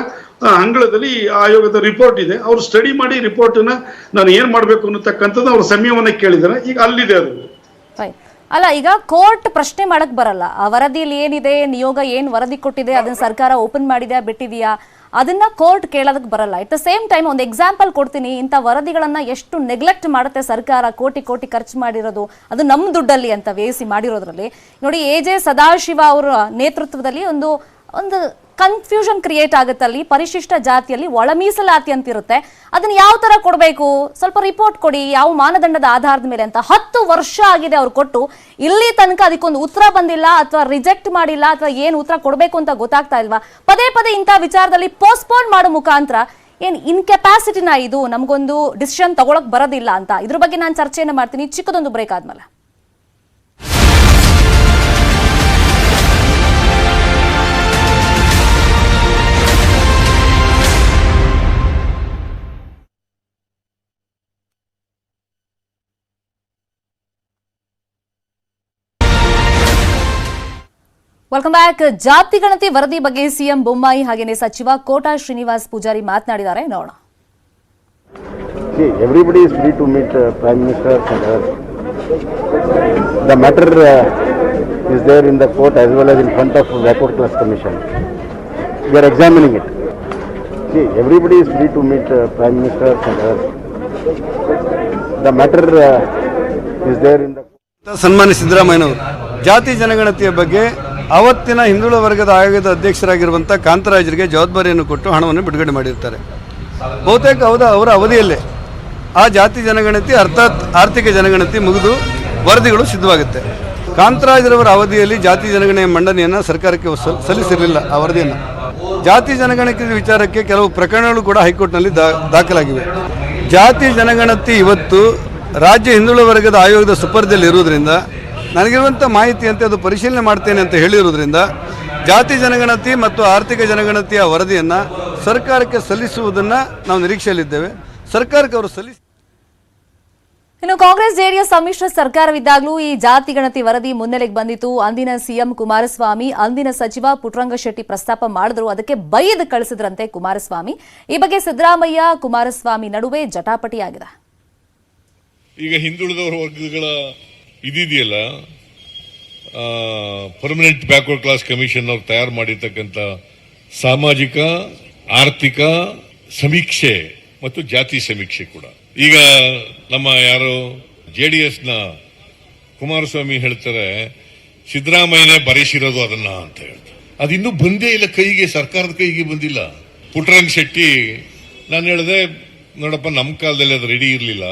ಅಂಗಳದಲ್ಲಿ ಆಯೋಗದ ರಿಪೋರ್ಟ್ ಇದೆ. ಅವ್ರು ಸ್ಟಡಿ ಮಾಡಿ ರಿಪೋರ್ಟ್ನ ನಾನು ಏನ್ ಮಾಡ್ಬೇಕು ಅನ್ನತಕ್ಕಂಥದ್ದು ಅವ್ರ ಸಮಯವನ್ನ ಕೇಳಿದಾರೆ. ಈಗ ಅಲ್ಲಿದೆ ಅದು.
ಅಲ್ಲ, ಈಗ ಕೋರ್ಟ್ ಪ್ರಶ್ನೆ ಮಾಡಕ್ ಬರಲ್ಲ. ಆ ವರದಿಯಲ್ಲಿ ಏನಿದೆ, ನಿಯೋಗ ಏನ್ ವರದಿ ಕೊಟ್ಟಿದೆ, ಅದನ್ನ ಸರ್ಕಾರ ಓಪನ್ ಮಾಡಿದ್ಯಾ ಬಿಟ್ಟಿದ್ಯಾ, ಅದನ್ನ ಕೋರ್ಟ್ ಕೇಳೋದಕ್ಕೆ ಬರಲ್ಲ. ಎಟ್ ದ ಸೇಮ್ ಟೈಮ್ ಒಂದು ಎಕ್ಸಾಂಪಲ್ ಕೊಡ್ತೀನಿ. ಇಂಥ ವರದಿಗಳನ್ನ ಎಷ್ಟು ನೆಗ್ಲೆಕ್ಟ್ ಮಾಡುತ್ತೆ ಸರ್ಕಾರ, ಕೋಟಿ ಕೋಟಿ ಖರ್ಚು ಮಾಡಿರೋದು, ಅದು ನಮ್ಮ ದುಡ್ಡಲ್ಲಿ ಅಂತ ವೇಸಿ ಮಾಡಿರೋದ್ರಲ್ಲಿ ನೋಡಿ. ಎ.ಜೆ. ಸದಾಶಿವ ಅವರ ನೇತೃತ್ವದಲ್ಲಿ ಒಂದು ಕನ್ಫ್ಯೂಷನ್ ಕ್ರಿಯೇಟ್ ಆಗುತ್ತೆ. ಅಲ್ಲಿ ಪರಿಶಿಷ್ಟ ಜಾತಿಯಲ್ಲಿ ಒಳ ಮೀಸಲಾತಿ ಅಂತ ಇರುತ್ತೆ, ಅದನ್ನ ಯಾವ ತರ ಕೊಡಬೇಕು, ಸ್ವಲ್ಪ ರಿಪೋರ್ಟ್ ಕೊಡಿ, ಯಾವ ಮಾನದಂಡದ ಆಧಾರದ ಮೇಲೆ ಅಂತ. 10 ವರ್ಷ ಆಗಿದೆ ಅವ್ರು ಕೊಟ್ಟು, ಇಲ್ಲಿ ತನಕ ಅದಕ್ಕೊಂದು ಉತ್ತರ ಬಂದಿಲ್ಲ, ಅಥವಾ ರಿಜೆಕ್ಟ್ ಮಾಡಿಲ್ಲ, ಅಥವಾ ಏನು ಉತ್ತರ ಕೊಡಬೇಕು ಅಂತ ಗೊತ್ತಾಗ್ತಾ ಇಲ್ವಾ? ಪದೇ ಪದೇ ಇಂಥ ವಿಚಾರದಲ್ಲಿ ಪೋಸ್ಟ್ಪೋನ್ ಮಾಡೋ ಮುಖಾಂತರ ಏನ್ ಇನ್ಕೆಪಾಸಿಟಿನ ಇದು, ನಮಗೊಂದು ಡಿಸಿಷನ್ ತಗೊಳಕ್ ಬರೋದಿಲ್ಲ ಅಂತ. ಇದ್ರ ಬಗ್ಗೆ ನಾನು ಚರ್ಚೆಯನ್ನು ಮಾಡ್ತೀನಿ ಚಿಕ್ಕದೊಂದು ಬ್ರೇಕ್ ಆದ್ಮೇಲೆ. Welcome back. ಜಾತಿ ಗಣತಿ ವರದಿ ಬಗ್ಗೆ ಸಿಎಂ ಬೊಮ್ಮಾಯಿ ಹಾಗೇನೆ ಸಚಿವ ಕೋಟಾ ಶ್ರೀನಿವಾಸ್ ಪೂಜಾರಿ ಮಾತನಾಡಿದ್ದಾರೆ, ನೋಡೋಣ.
Everybody is free to meet Prime Minister and others. The matter is there in the court as well as in front of Backward Class Commission. We are examining it. See, everybody is free to meet Prime Minister and others. The matter is there in the
ಸನ್ಮಾನ್ಯ ಸಿದ್ದರಾಮಯ್ಯನವರು ಜಾತಿ ಜನಗಣತಿಯ ಬಗ್ಗೆ ಅವತ್ತಿನ ಹಿಂದುಳಿದ ವರ್ಗದ ಆಯೋಗದ ಅಧ್ಯಕ್ಷರಾಗಿರುವಂಥ ಕಾಂತರಾಜರಿಗೆ ಜವಾಬ್ದಾರಿಯನ್ನು ಕೊಟ್ಟು ಹಣವನ್ನು ಬಿಡುಗಡೆ ಮಾಡಿರ್ತಾರೆ. ಬಹುತೇಕ ಅವರ ಅವಧಿಯಲ್ಲೇ ಆ ಜಾತಿ ಜನಗಣತಿ ಅರ್ಥಾತ್ ಆರ್ಥಿಕ ಜನಗಣತಿ ಮುಗಿದು ವರದಿಗಳು ಸಿದ್ಧವಾಗುತ್ತೆ. ಕಾಂತರಾಜರವರ ಅವಧಿಯಲ್ಲಿ ಜಾತಿ ಜನಗಣನೆಯ ಮಂಡನೆಯನ್ನು ಸರ್ಕಾರಕ್ಕೆ ಸಲ್ಲಿಸಿರಲಿಲ್ಲ. ಆ ವರದಿಯನ್ನು ಜಾತಿ ಜನಗಣತಿ ವಿಚಾರಕ್ಕೆ ಕೆಲವು ಪ್ರಕರಣಗಳು ಕೂಡ ಹೈಕೋರ್ಟ್ನಲ್ಲಿ ದಾಖಲಾಗಿವೆ. ಜಾತಿ ಜನಗಣತಿ ಇವತ್ತು ರಾಜ್ಯ ಹಿಂದುಳಿದ ವರ್ಗದ ಆಯೋಗದ ಸುಪರ್ದಿಯಲ್ಲಿ ಇರುವುದರಿಂದ, ನನಗಿರುವಂಥ ಮಾಹಿತಿಯಂತೆ ಅದು ಪರಿಶೀಲನೆ ಮಾಡ್ತೇನೆ ಅಂತ ಹೇಳಿರುವುದರಿಂದ ಜಾತಿ ಜನಗಣತಿ ಮತ್ತು ಆರ್ಥಿಕ ಜನಗಣತಿಯ ವರದಿಯನ್ನು ಸರ್ಕಾರಕ್ಕೆ ಸಲ್ಲಿಸುವುದನ್ನು ನಾವು ನಿರೀಕ್ಷೆಯಲ್ಲಿದ್ದೇವೆ. ಸರ್ಕಾರಕ್ಕೆ ಅವರು
ಇನ್ನು ಕಾಂಗ್ರೆಸ್ ಜೆಡಿಎಸ್ ಸಮ್ಮಿಶ್ರ ಸರ್ಕಾರವಿದ್ದಾಗಲೂ ಈ ಜಾತಿ ಗಣತಿ ವರದಿ ಮುನ್ನೆಲೆಗೆ ಬಂದಿತ್ತು. ಅಂದಿನ ಸಿಎಂ ಕುಮಾರಸ್ವಾಮಿ, ಅಂದಿನ ಸಚಿವ ಪುಟ್ಟರಂಗ ಶೆಟ್ಟಿ ಪ್ರಸ್ತಾಪ ಮಾಡಿದ್ರು, ಅದಕ್ಕೆ ಬೈದು ಕಳಿಸಿದ್ರಂತೆ ಕುಮಾರಸ್ವಾಮಿ. ಈ ಬಗ್ಗೆ ಸಿದ್ದರಾಮಯ್ಯ ಕುಮಾರಸ್ವಾಮಿ ನಡುವೆ ಜಟಾಪಟಿಯಾಗಿದೆ.
ಈಗ ಹಿಂದುಳಿದ ವರ್ಗಗಳ ಇದೆಯಲ್ಲ, ಪರ್ಮನೆಂಟ್ ಬ್ಯಾಕ್ವರ್ಡ್ ಕ್ಲಾಸ್ ಕಮಿಷನ್ ಅವ್ರು ತಯಾರು ಮಾಡಿರ್ತಕ್ಕಂಥ ಸಾಮಾಜಿಕ ಆರ್ಥಿಕ ಸಮೀಕ್ಷೆ ಮತ್ತು ಜಾತಿ ಸಮೀಕ್ಷೆ ಕೂಡ ಈಗ ನಮ್ಮ ಯಾರು ಜೆಡಿಎಸ್ನ ಕುಮಾರಸ್ವಾಮಿ ಹೇಳ್ತಾರೆ, ಸಿದ್ದರಾಮಯ್ಯನೇ ಬರೆಸಿರೋದು ಅದನ್ನ ಅಂತ ಹೇಳ್ತಾರೆ. ಅದಿನ್ನೂ ಬಂದೇ ಇಲ್ಲ ಕೈಗೆ, ಸರ್ಕಾರದ ಕೈಗೆ ಬಂದಿಲ್ಲ. ಪುಟ್ಟರಂಗ ಶೆಟ್ಟಿ ನಾನು ಹೇಳಿದೆ, ನೋಡಪ್ಪ ನಮ್ಮ ಕಾಲದಲ್ಲಿ ಅದು ರೆಡಿ ಇರಲಿಲ್ಲ,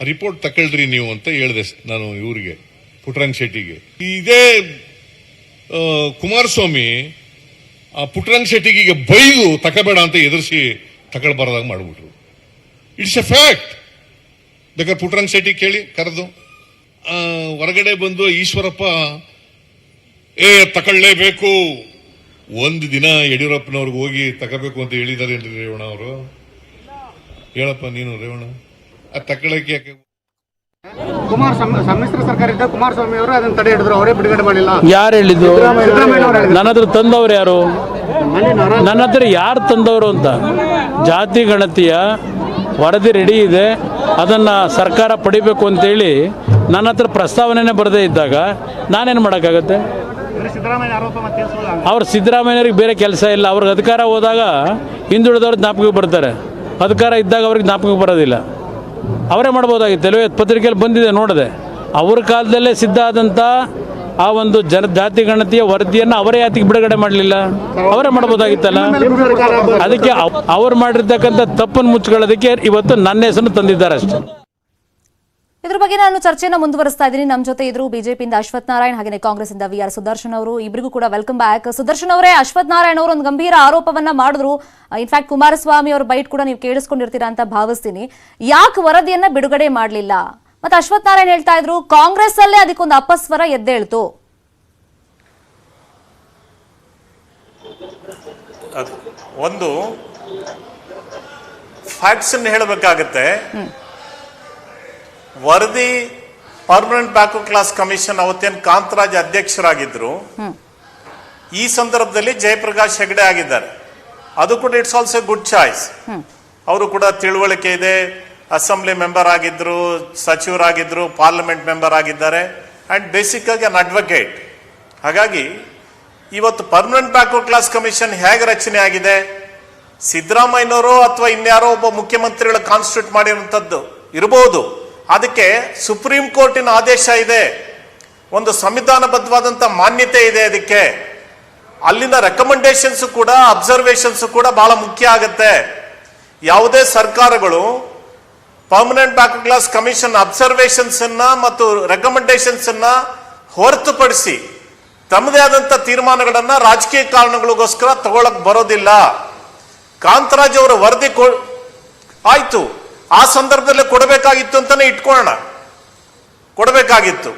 ರಿಪೋರ್ಟ್ ತಗೊಳ್ರಿ ನೀವು ಅಂತ ಹೇಳಿದೆ ನಾನು ಇವರಿಗೆ, ಪುಟ್ಟರಂಗ ಶೆಟ್ಟಿಗೆ. ಇದೇ ಕುಮಾರಸ್ವಾಮಿ ಆ ಪುಟ್ಟರಂಗ ಶೆಟ್ಟಿಗೆ ಈಗ ಬೈದು ತಕಬೇಡ ಅಂತ ಎದುರಿಸಿ ತಗೊಳ್ಬಾರ್ದಾಗ ಮಾಡ್ಬಿಟ್ರು. It's a fact. ಬೇಕಾದ್ರೆ ಪುಟ್ಟರಂಗ ಶೆಟ್ಟಿ ಕೇಳಿ ಕರೆದು ಹೊರಗಡೆ ಬಂದು ಈಶ್ವರಪ್ಪ ತಗೊಳ್ಳೇಬೇಕು, ಒಂದು ದಿನ ಯಡಿಯೂರಪ್ಪನವ್ರಿಗೆ ಹೋಗಿ ತಗೋಬೇಕು ಅಂತ ಹೇಳಿದ್ದಾರೆ ಏನ್ರಿ ರೇವಣ್ಣ ಅವರು? ಹೇಳಪ್ಪ ನೀನು ರೇವಣ್ಣ, ಅದು ತಗೊಳ್ಳಕ್ಕೆ ಯಾಕೆ?
ಸಮ್ಮಿಶ್ರ ಸರ್ಕಾರ ಇದ್ದ ಕುಮಾರಸ್ವಾಮಿ ಅವರು ಅದನ್ನು ತಡೆ ಹಿಡಿದ್ರು, ಅವರೇ ಬಿಡುಗಡೆ ಮಾಡಿಲ್ಲ.
ಯಾರು ಹೇಳಿದ್ದು? ನನ್ನ ಹತ್ರ ತಂದವರು ಯಾರು? ನನ್ನ ಹತ್ರ ಯಾರು ತಂದವರು ಅಂತ? ಜಾತಿ ಗಣತಿಯ ವರದಿ ರೆಡಿ ಇದೆ, ಅದನ್ನು ಸರ್ಕಾರ ಪಡಿಬೇಕು ಅಂತೇಳಿ ನನ್ನ ಹತ್ರ ಪ್ರಸ್ತಾವನೆ ಬರದೇ ಇದ್ದಾಗ ನಾನೇನು ಮಾಡೋಕ್ಕಾಗತ್ತೆ? ಅವ್ರು ಸಿದ್ದರಾಮಯ್ಯವ್ರಿಗೆ ಬೇರೆ ಕೆಲಸ ಇಲ್ಲ. ಅವ್ರಿಗೆ ಅಧಿಕಾರ ಹೋದಾಗ ಹಿಂದುಳಿದವ್ರು ಜ್ಞಾಪಕಕ್ಕೆ ಬರ್ತಾರೆ, ಅಧಿಕಾರ ಇದ್ದಾಗ ಅವ್ರಿಗೆ ಜ್ಞಾಪಕಕ್ಕೆ ಬರೋದಿಲ್ಲ. ಅವರೇ ಮಾಡ್ಬೋದಾಗಿತ್ತು. ಕೆಲವು ಪತ್ರಿಕೆಯಲ್ಲಿ ಬಂದಿದೆ ನೋಡಿದೆ. ಅವ್ರ ಕಾಲದಲ್ಲೇ ಸಿದ್ಧ ಆದಂಥ ಆ ಒಂದು ಜಾತಿ ಗಣತಿಯ ವರದಿಯನ್ನು ಅವರೇ ಯಾತಿಗೆ ಬಿಡುಗಡೆ ಮಾಡಲಿಲ್ಲ? ಅವರೇ ಮಾಡ್ಬೋದಾಗಿತ್ತಲ್ಲ. ಅದಕ್ಕೆ ಅವ್ರು ಮಾಡಿರ್ತಕ್ಕಂಥ ತಪ್ಪನ್ನು ಮುಚ್ಕೊಳ್ಳೋದಕ್ಕೆ ಇವತ್ತು ನನ್ನ ಹೆಸರು ತಂದಿದ್ದಾರೆ ಅಷ್ಟೇ.
ಇದ್ರ ಬಗ್ಗೆ ನಾನು ಚರ್ಚೆನ ಮುಂದುವರಿಸ್ತಾ ಇದ್ದೀನಿ. ನಮ್ಮ ಜೊತೆ ಇದ್ರು ಬಿಜೆಪಿಯಿಂದ ಅಶ್ವಥ್ ನಾರಾಯಣ್, ಹಾಗೆ ಕಾಂಗ್ರೆಸ್ ಇಂದ ವಿ.ಆರ್. ಸುದರ್ಶನ್ ಅವರು. ಇಬ್ಬರಿಗೂ ಕೂಡ ವೆಲ್ಕಮ್ ಬ್ಯಾಕ್. ಸುದರ್ಶನ್ ಅವರೇ, ಅಶ್ವಥ್ ನಾರಾಯಣ್ ಅವರು ಒಂದು ಗಂಭೀರ ಆರೋಪವನ್ನ ಮಾಡಿದ್ರು. ಇನ್ಫ್ಯಾಕ್ಟ್ ಕುಮಾರಸ್ವಾಮಿ ಅವ್ರ ಬೈಟ್ ಕೂಡ ನೀವು ಕೇಳಿಸ್ಕೊಂಡಿರ್ತೀರಾ ಅಂತ ಭಾವಿಸ್ತೀನಿ. ಯಾಕೆ ವರದಿಯನ್ನ ಬಿಡುಗಡೆ ಮಾಡಲಿಲ್ಲ? ಮತ್ತೆ ಅಶ್ವಥ್ ನಾರಾಯಣ್ ಹೇಳ್ತಾ ಇದ್ರು ಕಾಂಗ್ರೆಸ್ ಅಲ್ಲೇ ಅದಕ್ಕೊಂದು ಅಪಸ್ವರ ಎದ್ದೇಳ್ತು.
ಒಂದು ಫ್ಯಾಕ್ಟ್ಸ್ ಹೇಳಬೇಕಾಗತ್ತೆ. ವರದಿ ಪರ್ಮನೆಂಟ್ ಬ್ಯಾಕ್ವರ್ಡ್ ಕ್ಲಾಸ್ ಕಮಿಷನ್ ಅವತ್ತೇನು ಕಾಂತರಾಜ್ ಅಧ್ಯಕ್ಷರಾಗಿದ್ರು, ಈ ಸಂದರ್ಭದಲ್ಲಿ ಜಯಪ್ರಕಾಶ್ ಹೆಗಡೆ ಆಗಿದ್ದಾರೆ. ಅದು ಕೂಡ ಇಟ್ಸ್ ಆಲ್ಸೋ ಗುಡ್ ಚಾಯ್ಸ್. ಅವರು ಕೂಡ ತಿಳುವಳಿಕೆ ಇದೆ, ಅಸೆಂಬ್ಲಿ ಮೆಂಬರ್ ಆಗಿದ್ರು, ಸಚಿವರಾಗಿದ್ರು, ಪಾರ್ಲಿಮೆಂಟ್ ಮೆಂಬರ್ ಆಗಿದ್ದಾರೆ, ಅಂಡ್ ಬೇಸಿಕ್ ಆಗಿ ಅನ್ ಅಡ್ವೊಕೇಟ್. ಹಾಗಾಗಿ ಇವತ್ತು ಪರ್ಮನೆಂಟ್ ಬ್ಯಾಕ್ವರ್ಡ್ ಕ್ಲಾಸ್ ಕಮಿಷನ್ ಹೇಗೆ ರಚನೆ ಆಗಿದೆ, ಸಿದ್ದರಾಮಯ್ಯನವರು ಅಥವಾ ಇನ್ಯಾರೋ ಒಬ್ಬ ಮುಖ್ಯಮಂತ್ರಿಗಳು ಕಾನ್ಸ್ಟಿಟ್ಯೂಟ್ ಮಾಡಿರುವಂತದ್ದು ಇರಬಹುದು. ಅದಕ್ಕೆ ಸುಪ್ರೀಂ ಕೋರ್ಟಿನ ಆದೇಶ ಇದೆ, ಒಂದು ಸಂವಿಧಾನಬದ್ಧವಾದಂತ ಮಾನ್ಯತೆ ಇದೆ. ಅದಕ್ಕೆ ಅಲ್ಲಿನ ರೆಕಮೆಂಡೇಶನ್ಸ್ ಕೂಡ, ಅಬ್ಸರ್ವೇಷನ್ಸ್ ಕೂಡ ಬಹಳ ಮುಖ್ಯ ಆಗುತ್ತೆ. ಯಾವುದೇ ಸರ್ಕಾರಗಳು permanent backward class commission observations ಅನ್ನ ಮತ್ತು ರೆಕಮೆಂಡೇಶನ್ಸ್ ಅನ್ನ ಹೊರತುಪಡಿಸಿ ತಮ್ಮದೇ ಆದಂತ ತೀರ್ಮಾನಗಳನ್ನ ರಾಜಕೀಯ ಕಾರಣಗಳಿಗೋಸ್ಕರ ತಗೊಳಕ್ ಬರೋದಿಲ್ಲ. ಕಾಂತರಾಜ್ ಅವರ ವರದಿ ಆಯ್ತು, ಆ ಸಂದರ್ಭದಲ್ಲಿ ಕೊಡಬೇಕಾಗಿತ್ತು ಅಂತಾನೆ ಇಟ್ಕೊಳ್ಳೋಣ, ಕೊಡಬೇಕಾಗಿತ್ತು.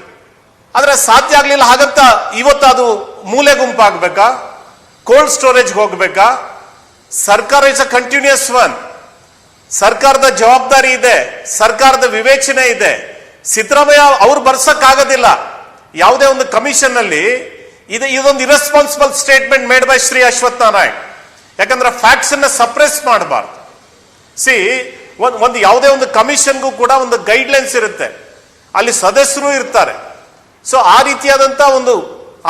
ಆದ್ರೆ ಸಾಧ್ಯ ಆಗ್ಲಿಲ್ಲ. ಹಾಗಂತ ಇವತ್ತು ಅದು ಮೂಲೆ ಗುಂಪಾಗಬೇಕಾ, ಕೋಲ್ಡ್ ಸ್ಟೋರೇಜ್ ಹೋಗ್ಬೇಕಾ? ಸರ್ಕಾರ ಇಸ್ ಅ ಕಂಟಿನ್ಯೂಸ್ ಒನ್. ಸರ್ಕಾರದ ಜವಾಬ್ದಾರಿ ಇದೆ, ಸರ್ಕಾರದ ವಿವೇಚನೆ ಇದೆ. ಸಿದ್ದರಾಮಯ್ಯ ಅವ್ರು ಬರ್ಸಕ್ಕಾಗೋದಿಲ್ಲ ಯಾವುದೇ ಒಂದು ಕಮಿಷನ್ ಅಲ್ಲಿ. ಇದೊಂದು irresponsible statement made by Shri Ashwath Narayan. ಯಾಕಂದ್ರೆ ಫ್ಯಾಕ್ಟ್ಸ್ ಅನ್ನ ಸಪ್ರೆಸ್ ಮಾಡಬಾರ್ದು. ಒಂದು ಯಾವುದೇ ಒಂದು ಕಮಿಷನ್ಗೂ ಕೂಡ ಒಂದು ಗೈಡ್ಲೈನ್ಸ್ ಇರುತ್ತೆ, ಅಲ್ಲಿ ಸದಸ್ಯರು ಇರ್ತಾರೆ. ಸೊ ಆ ರೀತಿಯಾದಂತ ಒಂದು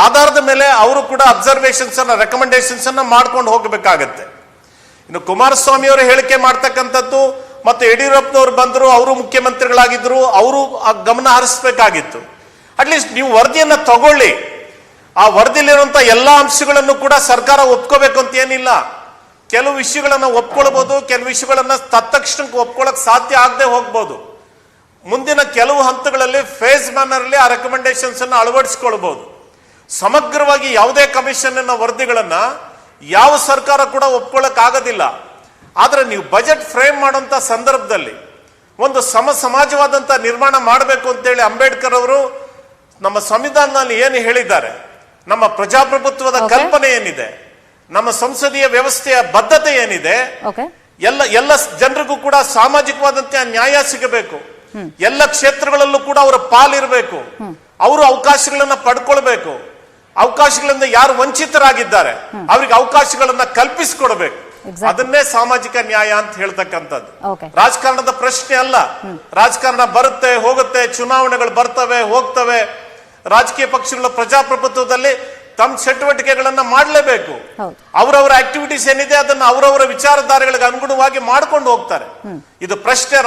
ಆಧಾರದ ಮೇಲೆ ಅವರು ಕೂಡ ಅಬ್ಸರ್ವೇಷನ್ಸ್ ಅನ್ನ, ರೆಕಮೆಂಡೇಶನ್ಸ್ ಅನ್ನ ಮಾಡ್ಕೊಂಡು ಹೋಗಬೇಕಾಗತ್ತೆ. ಇನ್ನು ಕುಮಾರಸ್ವಾಮಿ ಅವರು ಹೇಳಿಕೆ ಮಾಡ್ತಕ್ಕಂಥದ್ದು, ಮತ್ತೆ ಯಡಿಯೂರಪ್ಪನವರು ಬಂದ್ರು, ಅವರು ಮುಖ್ಯಮಂತ್ರಿಗಳಾಗಿದ್ರು, ಅವರು ಗಮನ ಹರಿಸಬೇಕಾಗಿತ್ತು. ಅಟ್ಲೀಸ್ಟ್ ನೀವು ವರದಿಯನ್ನ ತಗೊಳ್ಳಿ, ಆ ವರದಿಲಿರುವಂತ ಎಲ್ಲಾ ಅಂಶಗಳನ್ನು ಕೂಡ ಸರ್ಕಾರ ಒಪ್ಕೋಬೇಕು ಅಂತ ಏನಿಲ್ಲ. ಕೆಲವು ವಿಷಯಗಳನ್ನ ಒಪ್ಕೊಳ್ಬಹುದು, ಕೆಲವು ವಿಷಯಗಳನ್ನ ತತ್ಕ್ಷಣಕ್ಕೆ ಒಪ್ಕೊಳ್ಳಕ್ ಸಾಧ್ಯ ಆಗದೆ ಹೋಗ್ಬೋದು. ಮುಂದಿನ ಕೆಲವು ಹಂತಗಳಲ್ಲಿ ಫೇಸ್ ಮ್ಯಾನರ್ ಅಲ್ಲಿ ಆ ರೆಕಮೆಂಡೇಶನ್ಸ್ ಅನ್ನು ಅಳವಡಿಸಿಕೊಳ್ಬಹುದು. ಸಮಗ್ರವಾಗಿ ಯಾವುದೇ ಕಮಿಷನ್ ವರದಿಗಳನ್ನ ಯಾವ ಸರ್ಕಾರ ಕೂಡ ಒಪ್ಕೊಳ್ಳಕ್ ಆಗೋದಿಲ್ಲ. ಆದ್ರೆ ನೀವು ಬಜೆಟ್ ಫ್ರೇಮ್ ಮಾಡುವಂತ ಸಂದರ್ಭದಲ್ಲಿ ಒಂದು ಸಮಾಜವಾದಂತ ನಿರ್ಮಾಣ ಮಾಡಬೇಕು ಅಂತೇಳಿ ಅಂಬೇಡ್ಕರ್ ಅವರು ನಮ್ಮ ಸಂವಿಧಾನದಲ್ಲಿ ಏನು ಹೇಳಿದ್ದಾರೆ, ನಮ್ಮ ಪ್ರಜಾಪ್ರಭುತ್ವದ ಕಲ್ಪನೆ ಏನಿದೆ, ನಮ್ಮ ಸಂಸದೀಯ ವ್ಯವಸ್ಥೆಯ ಬದ್ಧತೆ ಏನಿದೆ, ಎಲ್ಲ ಜನರಿಗೂ ಕೂಡ ಸಾಮಾಜಿಕವಾದಂತೆ ನ್ಯಾಯ ಸಿಗಬೇಕು. ಎಲ್ಲ ಕ್ಷೇತ್ರಗಳಲ್ಲೂ ಕೂಡ ಅವರ ಪಾಲಿರಬೇಕು. ಅವರು ಅವಕಾಶಗಳನ್ನ ಪಡ್ಕೊಳ್ಬೇಕು. ಅವಕಾಶಗಳಿಂದ ಯಾರು ವಂಚಿತರಾಗಿದ್ದಾರೆ ಅವ್ರಿಗೆ ಅವಕಾಶಗಳನ್ನ ಕಲ್ಪಿಸಿಕೊಡ್ಬೇಕು. ಅದನ್ನೇ ಸಾಮಾಜಿಕ ನ್ಯಾಯ ಅಂತ ಹೇಳ್ತಕ್ಕಂಥದ್ದು. ರಾಜಕಾರಣದ ಪ್ರಶ್ನೆ ಅಲ್ಲ. ರಾಜಕಾರಣ ಬರುತ್ತೆ ಹೋಗುತ್ತೆ, ಚುನಾವಣೆಗಳು ಬರ್ತವೆ ಹೋಗ್ತವೆ. ರಾಜಕೀಯ ಪಕ್ಷಗಳ ಪ್ರಜಾಪ್ರಭುತ್ವದಲ್ಲಿ ತಮ್ಮ ಚಟುವಟಿಕೆಗಳನ್ನ ಮಾಡಲೇಬೇಕು. ಅವರವರ ಆಕ್ಟಿವಿಟೀಸ್ ಏನಿದೆ ಅದನ್ನ ಅವರವರ ವಿಚಾರಧಾರೆಗಳಿಗೆ ಅನುಗುಣವಾಗಿ ಮಾಡ್ಕೊಂಡು ಹೋಗ್ತಾರೆ. ಇದು ಪ್ರಶ್ನೆ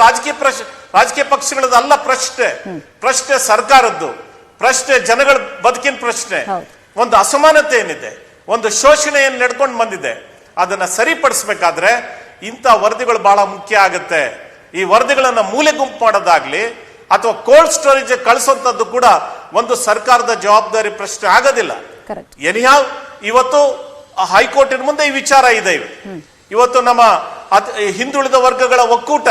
ರಾಜಕೀಯ ಪಕ್ಷಗಳದ್ದು ಅಲ್ಲ. ಪ್ರಶ್ನೆ ಸರ್ಕಾರದ್ದು, ಪ್ರಶ್ನೆ ಜನಗಳ ಬದುಕಿನ ಪ್ರಶ್ನೆ. ಒಂದು ಅಸಮಾನತೆ ಏನಿದೆ, ಒಂದು ಶೋಷಣೆ ಏನ್ ನಡ್ಕೊಂಡು ಬಂದಿದೆ, ಅದನ್ನ ಸರಿಪಡಿಸಬೇಕಾದ್ರೆ ಇಂಥ ವರದಿಗಳು ಬಹಳ ಮುಖ್ಯ ಆಗುತ್ತೆ. ಈ ವರದಿಗಳನ್ನ ಮೂಲೆ ಗುಂಪು ಮಾಡೋದಾಗ್ಲಿ ಅಥವಾ ಕೋಲ್ಡ್ ಸ್ಟೋರೇಜ್ ಕಳಿಸುವಂತದ್ದು ಕೂಡ ಒಂದು ಸರ್ಕಾರದ ಜವಾಬ್ದಾರಿ ಪ್ರಶ್ನೆ ಆಗೋದಿಲ್ಲ. ಎನಿಹಾವ್ ಇವತ್ತು ಹೈಕೋರ್ಟಿನ ಮುಂದೆ ಈ ವಿಚಾರ ಇದೆ. ಇವತ್ತು ನಮ್ಮ ಹಿಂದುಳಿದ ವರ್ಗಗಳ ಒಕ್ಕೂಟ,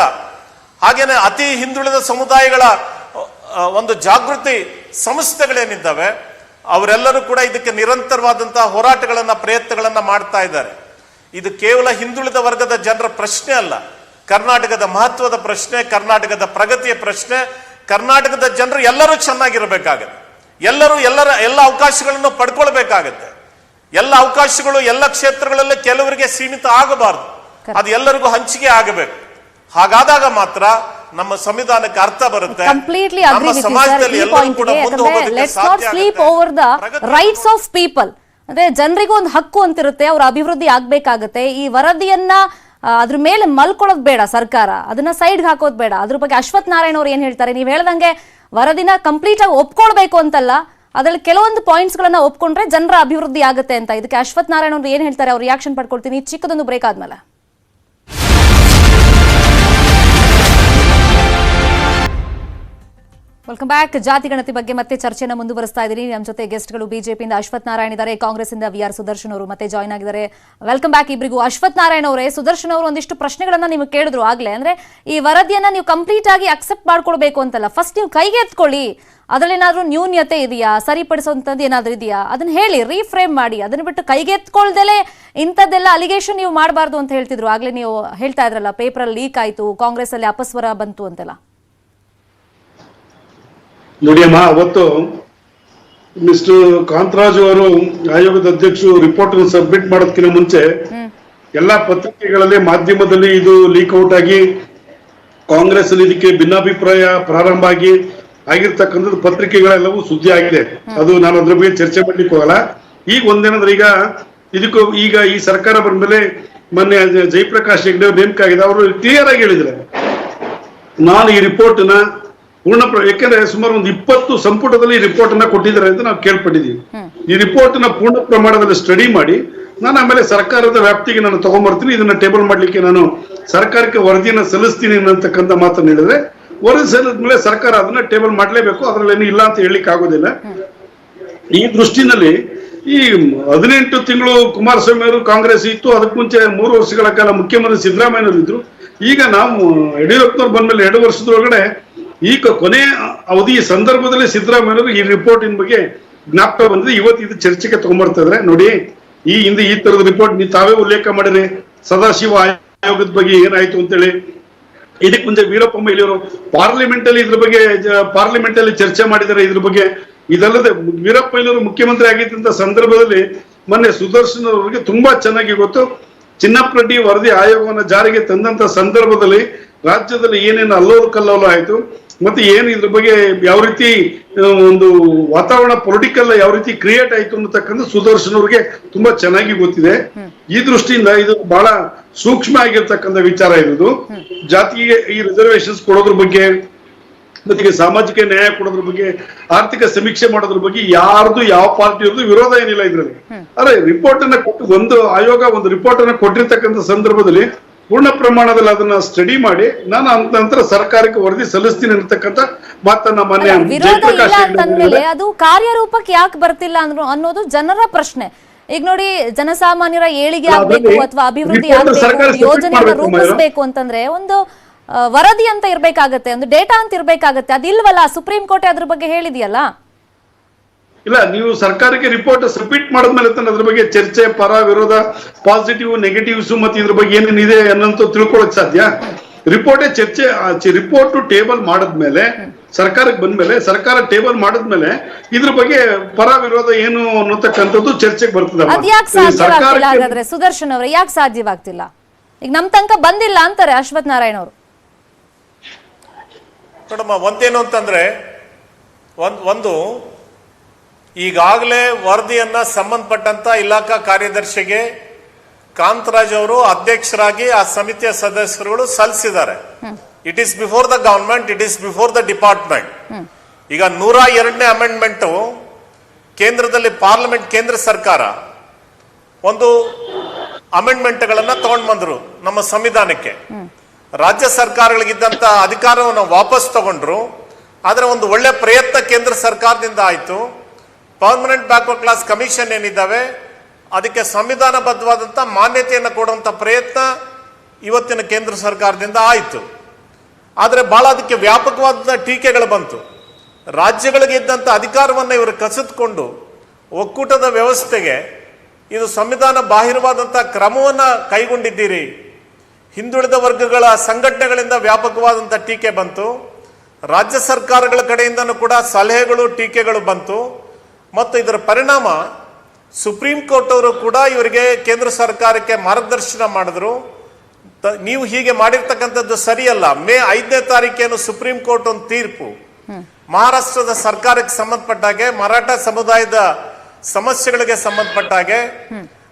ಹಾಗೇನೆ ಅತಿ ಹಿಂದುಳಿದ ಸಮುದಾಯಗಳ ಒಂದು ಜಾಗೃತಿ ಸಂಸ್ಥೆಗಳೇನಿದ್ದಾವೆ ಅವರೆಲ್ಲರೂ ಕೂಡ ಇದಕ್ಕೆ ನಿರಂತರವಾದಂತಹ ಹೋರಾಟಗಳನ್ನ, ಪ್ರಯತ್ನಗಳನ್ನ ಮಾಡ್ತಾ ಇದ್ದಾರೆ. ಇದು ಕೇವಲ ಹಿಂದುಳಿದ ವರ್ಗದ ಜನರ ಪ್ರಶ್ನೆ ಅಲ್ಲ, ಕರ್ನಾಟಕದ ಮಹತ್ವದ ಪ್ರಶ್ನೆ, ಕರ್ನಾಟಕದ ಪ್ರಗತಿಯ ಪ್ರಶ್ನೆ. ಕರ್ನಾಟಕದ ಜನರು ಎಲ್ಲರೂ ಚೆನ್ನಾಗಿರಬೇಕಾಗತ್ತೆ, ಎಲ್ಲ ಅವಕಾಶಗಳನ್ನು ಪಡ್ಕೊಳ್ಬೇಕಾಗತ್ತೆ. ಎಲ್ಲ ಅವಕಾಶಗಳು ಎಲ್ಲ ಕ್ಷೇತ್ರಗಳಲ್ಲಿ ಕೆಲವರಿಗೆ ಸೀಮಿತ ಆಗಬಾರದು, ಅದು ಎಲ್ಲರಿಗೂ ಹಂಚಿಕೆ ಆಗಬೇಕು. ಹಾಗಾದಾಗ ಮಾತ್ರ ನಮ್ಮ ಸಂವಿಧಾನಕ್ಕೆ ಅರ್ಥ ಬರುತ್ತೆ.
Completely agree with let's not sleep over the rights of people. ಅಂದ್ರೆ ಜನರಿಗೂ ಒಂದು ಹಕ್ಕು ಅಂತಿರುತ್ತೆ, ಅವ್ರ ಅಭಿವೃದ್ಧಿ ಆಗ್ಬೇಕಾಗತ್ತೆ. ಈ ವರದಿಯನ್ನ ಅದ್ರ ಮೇಲೆ ಮಲ್ಕೊಳ್ಳೋದು ಬೇಡ ಸರ್ಕಾರ, ಅದನ್ನ ಸೈಡ್ಗೆ ಹಾಕೋದು ಬೇಡ. ಅದ್ರ ಬಗ್ಗೆ ಅಶ್ವಥ್ ನಾರಾಯಣ್ ಅವ್ರು ಏನ್ ಹೇಳ್ತಾರೆ, ನೀವ್ ಹೇಳ್ದಂಗೆ ವರದಿನ ಕಂಪ್ಲೀಟ್ ಆಗಿ ಒಪ್ಕೊಳ್ಬೇಕು ಅಂತಲ್ಲ, ಅದ್ರಲ್ಲಿ ಕೆಲವೊಂದು ಪಾಯಿಂಟ್ಸ್ ಗಳನ್ನ ಒಪ್ಕೊಂಡ್ರೆ ಜನರ ಅಭಿವೃದ್ಧಿ ಆಗುತ್ತೆ ಅಂತ. ಇದಕ್ಕೆ ಅಶ್ವಥ್ ನಾರಾಯಣ್ ಅವ್ರು ಏನ್ ಹೇಳ್ತಾರೆ, ಅವ್ರ ರಿಯಾಕ್ಷನ್ ಪಡ್ಕೊಳ್ತೀನಿ ಚಿಕ್ಕದೊಂದು ಬ್ರೇಕ್ ಆದ್ಮೇಲೆ. Welcome back. ಜಾತಿ ಗಣತಿ ಬಗ್ಗೆ ಮತ್ತೆ ಚರ್ಚೆನ ಮುಂದುವರಿಸ್ತಾ ಇದ್ದೀನಿ. ನಮ್ಮ ಜೊತೆ ಗೆಸ್ಟ್ಗಳು ಬಿಜೆಪಿಯಿಂದ ಅಶ್ವಥ್ ನಾರಾಯಣ್ ಇದ್ದಾರೆ, ಕಾಂಗ್ರೆಸ್ ಇಂದ ವಿ.ಆರ್. ಸುದರ್ಶನ್ ಅವರು ಮತ್ತೆ ಜಾಯ್ನ್ ಆಗಿದ್ದಾರೆ. ವೆಲ್ಕಮ್ ಬ್ಯಾಕ್ ಇಬ್ಬರಿಗೂ. ಅಶ್ವಥ್ ನಾರಾಯಣ್ ಅವರೇ, ಸುದರ್ಶನ್ ಅವರು ಒಂದಿಷ್ಟು ಪ್ರಶ್ನೆಗಳನ್ನ ನಿಮಗೆ ಕೇಳಿದ್ರು ಆಗ್ಲೇ. ಅಂದ್ರೆ ಈ ವರದಿಯನ್ನ ನೀವು ಕಂಪ್ಲೀಟ್ ಆಗಿ ಅಕ್ಸೆಪ್ಟ್ ಮಾಡ್ಕೊಳ್ಬೇಕು ಅಂತಲ್ಲ, ಫಸ್ಟ್ ನೀವು ಕೈಗೆ ಎತ್ಕೊಳ್ಳಿ. ಅದ್ರಲ್ಲೇನಾದ್ರೂ ನ್ಯೂನ್ಯತೆ ಇದೆಯಾ, ಸರಿಪಡಿಸುವಂತದ್ದು ಏನಾದ್ರೂ ಇದೆಯಾ, ಅದನ್ನ ಹೇಳಿ, ರೀಫ್ರೇಮ್ ಮಾಡಿ. ಅದನ್ನ ಬಿಟ್ಟು ಕೈಗೆ ಎತ್ಕೊಳ್ದಲೇ ಇಂಥದ್ದೆಲ್ಲ ಅಲಿಗೇಷನ್ ನೀವು ಮಾಡಬಾರ್ದು ಅಂತ ಹೇಳ್ತಿದ್ರು ಆಗ್ಲೇ. ನೀವು ಹೇಳ್ತಾ ಇದ್ರಲ್ಲ, ಪೇಪರ್ ಅಲ್ಲಿ ಲೀಕ್ ಆಯ್ತು, ಕಾಂಗ್ರೆಸ್ ಅಲ್ಲಿ ಅಪಸ್ವರ ಬಂತು ಅಂತೆಲ್ಲ.
ನೋಡಿಯಮ್ಮ, ಅವತ್ತು ಮಿಸ್ಟರ್ ಕಾಂತರಾಜ್ ಅವರು ಆಯೋಗದ ಅಧ್ಯಕ್ಷರು ರಿಪೋರ್ಟ್ ಸಬ್ಮಿಟ್ ಮಾಡೋದಕ್ಕಿಂತ ಮುಂಚೆ ಎಲ್ಲಾ ಪತ್ರಿಕೆಗಳಲ್ಲಿ ಮಾಧ್ಯಮದಲ್ಲಿ ಇದು ಲೀಕ್ ಔಟ್ ಆಗಿ ಕಾಂಗ್ರೆಸ್ ಅಲ್ಲಿ ಇದಕ್ಕೆ ಭಿನ್ನಾಭಿಪ್ರಾಯ ಪ್ರಾರಂಭ ಆಗಿರ್ತಕ್ಕಂಥದ್ದು ಪತ್ರಿಕೆಗಳೆಲ್ಲವೂ ಸುದ್ದಿ ಆಗಿದೆ. ಅದು ನಾನು ಅದ್ರ ಬಗ್ಗೆ ಚರ್ಚೆ ಮಾಡ್ಲಿಕ್ಕೆ ಹೋಗಲ್ಲ. ಈಗ ಒಂದೇನಂದ್ರೆ ಈಗ ಈ ಸರ್ಕಾರ ಬಂದ್ಮೇಲೆ ಮೊನ್ನೆ ಜಯಪ್ರಕಾಶ್ ಹೆಗ್ಡೆ ನೇಮಕ ಆಗಿದೆ. ಅವರು ಕ್ಲಿಯರ್ ಆಗಿ ಹೇಳಿದ್ರೆ ನಾನು ಈ ರಿಪೋರ್ಟ್ ನ ಯಾಕೆಂದ್ರೆ ಸುಮಾರು ಒಂದು 20 ಸಂಪುಟದಲ್ಲಿ ಈ ರಿಪೋರ್ಟ್ ಅನ್ನ ಕೊಟ್ಟಿದ್ದಾರೆ ಅಂತ ನಾವು ಕೇಳ್ಪಟ್ಟಿದ್ದೀವಿ. ಈ ರಿಪೋರ್ಟ್ ನ ಪೂರ್ಣ ಪ್ರಮಾಣದಲ್ಲಿ ಸ್ಟಡಿ ಮಾಡಿ ನಾನು ಆಮೇಲೆ ಸರ್ಕಾರದ ವ್ಯಾಪ್ತಿಗೆ ನಾನು ತಗೊಂಡ್ಬರ್ತೀನಿ, ಇದನ್ನ ಟೇಬಲ್ ಮಾಡ್ಲಿಕ್ಕೆ ನಾನು ಸರ್ಕಾರಕ್ಕೆ ವರದಿಯನ್ನ ಸಲ್ಲಿಸ್ತೀನಿ ಅನ್ನತಕ್ಕಂಥ ಮಾತನ್ನು ಹೇಳಿದ್ರೆ, ವರದಿ ಸಲ್ಲಿಸಿದ್ಮೇಲೆ ಸರ್ಕಾರ ಅದನ್ನ ಟೇಬಲ್ ಮಾಡ್ಲೇಬೇಕು, ಅದ್ರಲ್ಲಿ ಇಲ್ಲ ಅಂತ ಹೇಳಲಿಕ್ಕೆ ಆಗೋದಿಲ್ಲ. ಈ ದೃಷ್ಟಿನಲ್ಲಿ ಈ 18 ತಿಂಗಳು ಕುಮಾರಸ್ವಾಮಿ ಅವರು ಕಾಂಗ್ರೆಸ್ ಇತ್ತು, ಅದಕ್ಕೆ ಮುಂಚೆ 3 ವರ್ಷಗಳ ಕಾಲ ಮುಖ್ಯಮಂತ್ರಿ ಸಿದ್ದರಾಮಯ್ಯನವರು ಇದ್ರು. ಈಗ ನಾವು ಯಡಿಯೂರಪ್ಪನವ್ರು ಬಂದ್ಮೇಲೆ 2 ವರ್ಷದೊಳಗಡೆ ಈಗ ಕೊನೆಯ ಅವಧಿ ಸಂದರ್ಭದಲ್ಲಿ ಸಿದ್ದರಾಮಯ್ಯನವರು ಈ ರಿಪೋರ್ಟಿನ ಬಗ್ಗೆ ಜ್ಞಾಪಕ ಬಂದಿದೆ. ಇವತ್ತು ಇದು ಚರ್ಚೆಗೆ ತಗೊಂಡ್ಬರ್ತಾ ಇದ್ರೆ ನೋಡಿ, ಈ ಹಿಂದೆ ಈ ತರದ ರಿಪೋರ್ಟ್ ನೀವು ತಾವೇ ಉಲ್ಲೇಖ ಮಾಡಿರಿ, ಸದಾಶಿವ ಆಯೋಗದ ಬಗ್ಗೆ ಏನಾಯ್ತು ಅಂತೇಳಿ. ಇದಕ್ಕೆ ಮುಂಚೆ ವೀರಪ್ಪ ಮೊಯ್ಲಿಯವರು ಪಾರ್ಲಿಮೆಂಟ್ ಅಲ್ಲಿ ಚರ್ಚೆ ಮಾಡಿದ್ದಾರೆ ಇದ್ರ ಬಗ್ಗೆ. ಇದಲ್ಲದೆ ವೀರಪ್ಪ ಮೊಯ್ಲಿಯವರು ಮುಖ್ಯಮಂತ್ರಿ ಆಗಿದ್ದಂತ ಸಂದರ್ಭದಲ್ಲಿ ಮೊನ್ನೆ ಸುದರ್ಶನ್ ಅವರಿಗೆ ತುಂಬಾ ಚೆನ್ನಾಗಿ ಗೊತ್ತು. ಚಿನ್ನಪ್ರೆಡ್ಡಿ ವರದಿ ಆಯೋಗವನ್ನ ಜಾರಿಗೆ ತಂದಂತ ಸಂದರ್ಭದಲ್ಲಿ ರಾಜ್ಯದಲ್ಲಿ ಏನೇನು ಅಲ್ಲೋಲ ಕಲ್ಲೋಲ ಆಯ್ತು, ಮತ್ತೆ ಏನು ಇದ್ರ ಬಗ್ಗೆ ಯಾವ ರೀತಿ ಒಂದು ವಾತಾವರಣ ಪೊಲಿಟಿಕಲ್ ಯಾವ ರೀತಿ ಕ್ರಿಯೇಟ್ ಆಯ್ತು ಅನ್ನತಕ್ಕಂಥ ಸುದರ್ಶನ್ ಅವ್ರಿಗೆ ತುಂಬಾ ಚೆನ್ನಾಗಿ ಗೊತ್ತಿದೆ. ಈ ದೃಷ್ಟಿಯಿಂದ ಇದು ಬಹಳ ಸೂಕ್ಷ್ಮ ಆಗಿರ್ತಕ್ಕಂಥ ವಿಚಾರ ಇರೋದು. ಜಾತಿಗೆ ಈ ರಿಸರ್ವೇಶನ್ಸ್ ಕೊಡೋದ್ರ ಬಗ್ಗೆ, ಮತ್ತೆ ಸಾಮಾಜಿಕ ನ್ಯಾಯ ಕೊಡೋದ್ರ ಬಗ್ಗೆ, ಆರ್ಥಿಕ ಸಮೀಕ್ಷೆ ಮಾಡೋದ್ರ ಬಗ್ಗೆ ಯಾರ್ದು ಯಾವ ಪಾರ್ಟಿಯವ್ರದ್ದು ವಿರೋಧ ಏನಿಲ್ಲ ಇದ್ರಲ್ಲಿ. ಆದ್ರೆ ರಿಪೋರ್ಟ್ ಅನ್ನ ಕೊಟ್ಟು ಒಂದು ಆಯೋಗ ಒಂದು ರಿಪೋರ್ಟ್ ಅನ್ನ ಕೊಟ್ಟಿರ್ತಕ್ಕಂಥ ಸಂದರ್ಭದಲ್ಲಿ ಪೂರ್ಣ ಪ್ರಮಾಣದಲ್ಲಿ ಅದನ್ನ ಸ್ಟಡಿ ಮಾಡಿ ನಾನು ನಂತರ ಸರ್ಕಾರಕ್ಕೆ ವರದಿ ಸಲ್ಲಿಸ್ತೀನಿ ಅಂತಕ್ಕಂಥ ಮಾತನ್ನ ಮೊನ್ನೆ
ವಿರೋಧ ಇಲ್ಲ ಅಂತಂದ್ಮೇಲೆ ಅದು ಕಾರ್ಯರೂಪಕ್ಕೆ ಯಾಕೆ ಬರ್ತಿಲ್ಲ ಅನ್ನೋದು ಜನರ ಪ್ರಶ್ನೆ. ಈಗ ನೋಡಿ, ಜನಸಾಮಾನ್ಯರ ಏಳಿಗೆ ಆಗ್ಬೇಕು ಅಥವಾ ಅಭಿವೃದ್ಧಿ ಆಗ್ಬೇಕು, ಯೋಜನೆಯನ್ನ ರೂಪಿಸಬೇಕು ಅಂತಂದ್ರೆ ಒಂದು ವರದಿ ಅಂತ ಇರ್ಬೇಕಾಗತ್ತೆ, ಒಂದು ಡೇಟಾ ಅಂತ ಇರ್ಬೇಕಾಗತ್ತೆ. ಅದಿಲ್ವಲ್ಲ, ಸುಪ್ರೀಂ ಕೋರ್ಟ್ ಅದ್ರ ಬಗ್ಗೆ ಹೇಳಿದೆಯಲ್ಲ.
ಇಲ್ಲ, ನೀವು ಸರ್ಕಾರಕ್ಕೆ ರಿಪೋರ್ಟ್ ಸಬ್ಮಿಟ್ ಮಾಡಿದ್ಮೇಲೆ ಅದ್ರ ಬಗ್ಗೆ ಚರ್ಚೆ, ಪರ ವಿರೋಧ, ಪಾಸಿಟಿವ್ ನೆಗೆಟಿವ್ಸ್ ಮತ್ತೆ ಇದ್ರ ಬಗ್ಗೆ ಏನೇನಿದೆ ಅನ್ನೋಂತ ತಿಳ್ಕೊಳಕ್ ಸಾಧ್ಯ. ರಿಪೋರ್ಟೇ ಚರ್ಚೆ, ರಿಪೋರ್ಟ್ ಟೇಬಲ್ ಮಾಡಿದ್ಮೇಲೆ ಸರ್ಕಾರಕ್ಕೆ ಬಂದ್ಮೇಲೆ, ಸರ್ಕಾರ ಟೇಬಲ್ ಮಾಡಿದ್ಮೇಲೆ ಇದ್ರ ಬಗ್ಗೆ ಪರ ವಿರೋಧ ಏನು ಅನ್ನತಕ್ಕಂಥದ್ದು ಚರ್ಚೆಗೆ ಬರ್ತದೆ.
ಅದ್ಯಾಕೆ ಸಾಧ್ಯವಾಗ್ತಿಲ್ಲ ಹಾಗಾದ್ರೆ ಸುದರ್ಶನ್ ಅವರೇ, ಯಾಕೆ ಸಾಧ್ಯವಾಗ್ತಿಲ್ಲ? ಈಗ ನಮ್ ತನಕ ಬಂದಿಲ್ಲ ಅಂತಾರೆ ಅಶ್ವಥ್ ನಾರಾಯಣ ಅವರು.
ನೋಡಮ್ಮ, ಒಂದೇನು ಅಂತಂದ್ರೆ ಒಂದು ಈಗಾಗಲೇ ವರದಿಯನ್ನ ಸಂಬಂಧಪಟ್ಟಂತ ಇಲಾಖಾ ಕಾರ್ಯದರ್ಶಿಗೆ ಕಾಂತರಾಜ್ ಅವರು ಅಧ್ಯಕ್ಷರಾಗಿ ಆ ಸಮಿತಿಯ ಸದಸ್ಯರುಗಳು ಸಲ್ಲಿಸಿದ್ದಾರೆ. It is before the government, it is before the department. ಈಗ 102ನೇ ಅಮೆಂಡ್ಮೆಂಟ್ ಕೇಂದ್ರದಲ್ಲಿ ಪಾರ್ಲಿಮೆಂಟ್, ಕೇಂದ್ರ ಸರ್ಕಾರ ಒಂದು ಅಮೆಂಡ್ಮೆಂಟ್ಗಳನ್ನ ತಗೊಂಡ್ ಬಂದ್ರು ನಮ್ಮ ಸಂವಿಧಾನಕ್ಕೆ. ರಾಜ್ಯ ಸರ್ಕಾರಗಳಿಗಿದ್ದಂತ ಅಧಿಕಾರವನ್ನು ವಾಪಸ್ ತಗೊಂಡ್ರು. ಆದ್ರೆ ಒಂದು ಒಳ್ಳೆ ಪ್ರಯತ್ನ ಕೇಂದ್ರ ಸರ್ಕಾರದಿಂದ ಆಯ್ತು. ಪರ್ಮನೆಂಟ್ ಬ್ಯಾಕ್ವರ್ಡ್ ಕ್ಲಾಸ್ ಕಮಿಷನ್ ಏನಿದ್ದಾವೆ ಅದಕ್ಕೆ ಸಂವಿಧಾನಬದ್ಧವಾದಂಥ ಮಾನ್ಯತೆಯನ್ನು ಕೊಡುವಂಥ ಪ್ರಯತ್ನ ಇವತ್ತಿನ ಕೇಂದ್ರ ಸರ್ಕಾರದಿಂದ ಆಯಿತು. ಆದರೆ ಬಹಳ ಅದಕ್ಕೆ ವ್ಯಾಪಕವಾದ ಟೀಕೆಗಳು ಬಂತು. ರಾಜ್ಯಗಳಿಗೆ ಇದ್ದಂಥ ಅಧಿಕಾರವನ್ನು ಇವರು ಕಸಿದುಕೊಂಡು ಒಕ್ಕೂಟದ ವ್ಯವಸ್ಥೆಗೆ ಇದು ಸಂವಿಧಾನ ಬಾಹಿರವಾದಂಥ ಕ್ರಮವನ್ನು ಕೈಗೊಂಡಿದ್ದೀರಿ. ಹಿಂದುಳಿದ ವರ್ಗಗಳ ಸಂಘಟನೆಗಳಿಂದ ವ್ಯಾಪಕವಾದಂಥ ಟೀಕೆ ಬಂತು. ರಾಜ್ಯ ಸರ್ಕಾರಗಳ ಕಡೆಯಿಂದನೂ ಕೂಡ ಸಲಹೆಗಳು, ಟೀಕೆಗಳು ಬಂತು. ಮತ್ತು ಇದರ ಪರಿಣಾಮ ಸುಪ್ರೀಂ ಕೋರ್ಟ್ ಅವರು ಕೂಡ ಇವರಿಗೆ, ಕೇಂದ್ರ ಸರ್ಕಾರಕ್ಕೆ ಮಾರ್ಗದರ್ಶನ ಮಾಡಿದ್ರು. ನೀವು ಹೀಗೆ ಮಾಡಿರ್ತಕ್ಕಂಥದ್ದು ಸರಿಯಲ್ಲ. ಮೇ 5ನೇ ತಾರೀಕೇನು ಸುಪ್ರೀಂ ಕೋರ್ಟ್ ಒಂದು ತೀರ್ಪು ಮಹಾರಾಷ್ಟ್ರದ ಸರ್ಕಾರಕ್ಕೆ ಸಂಬಂಧಪಟ್ಟಾಗೆ, ಮರಾಠ ಸಮುದಾಯದ ಸಮಸ್ಯೆಗಳಿಗೆ ಸಂಬಂಧಪಟ್ಟಾಗೆ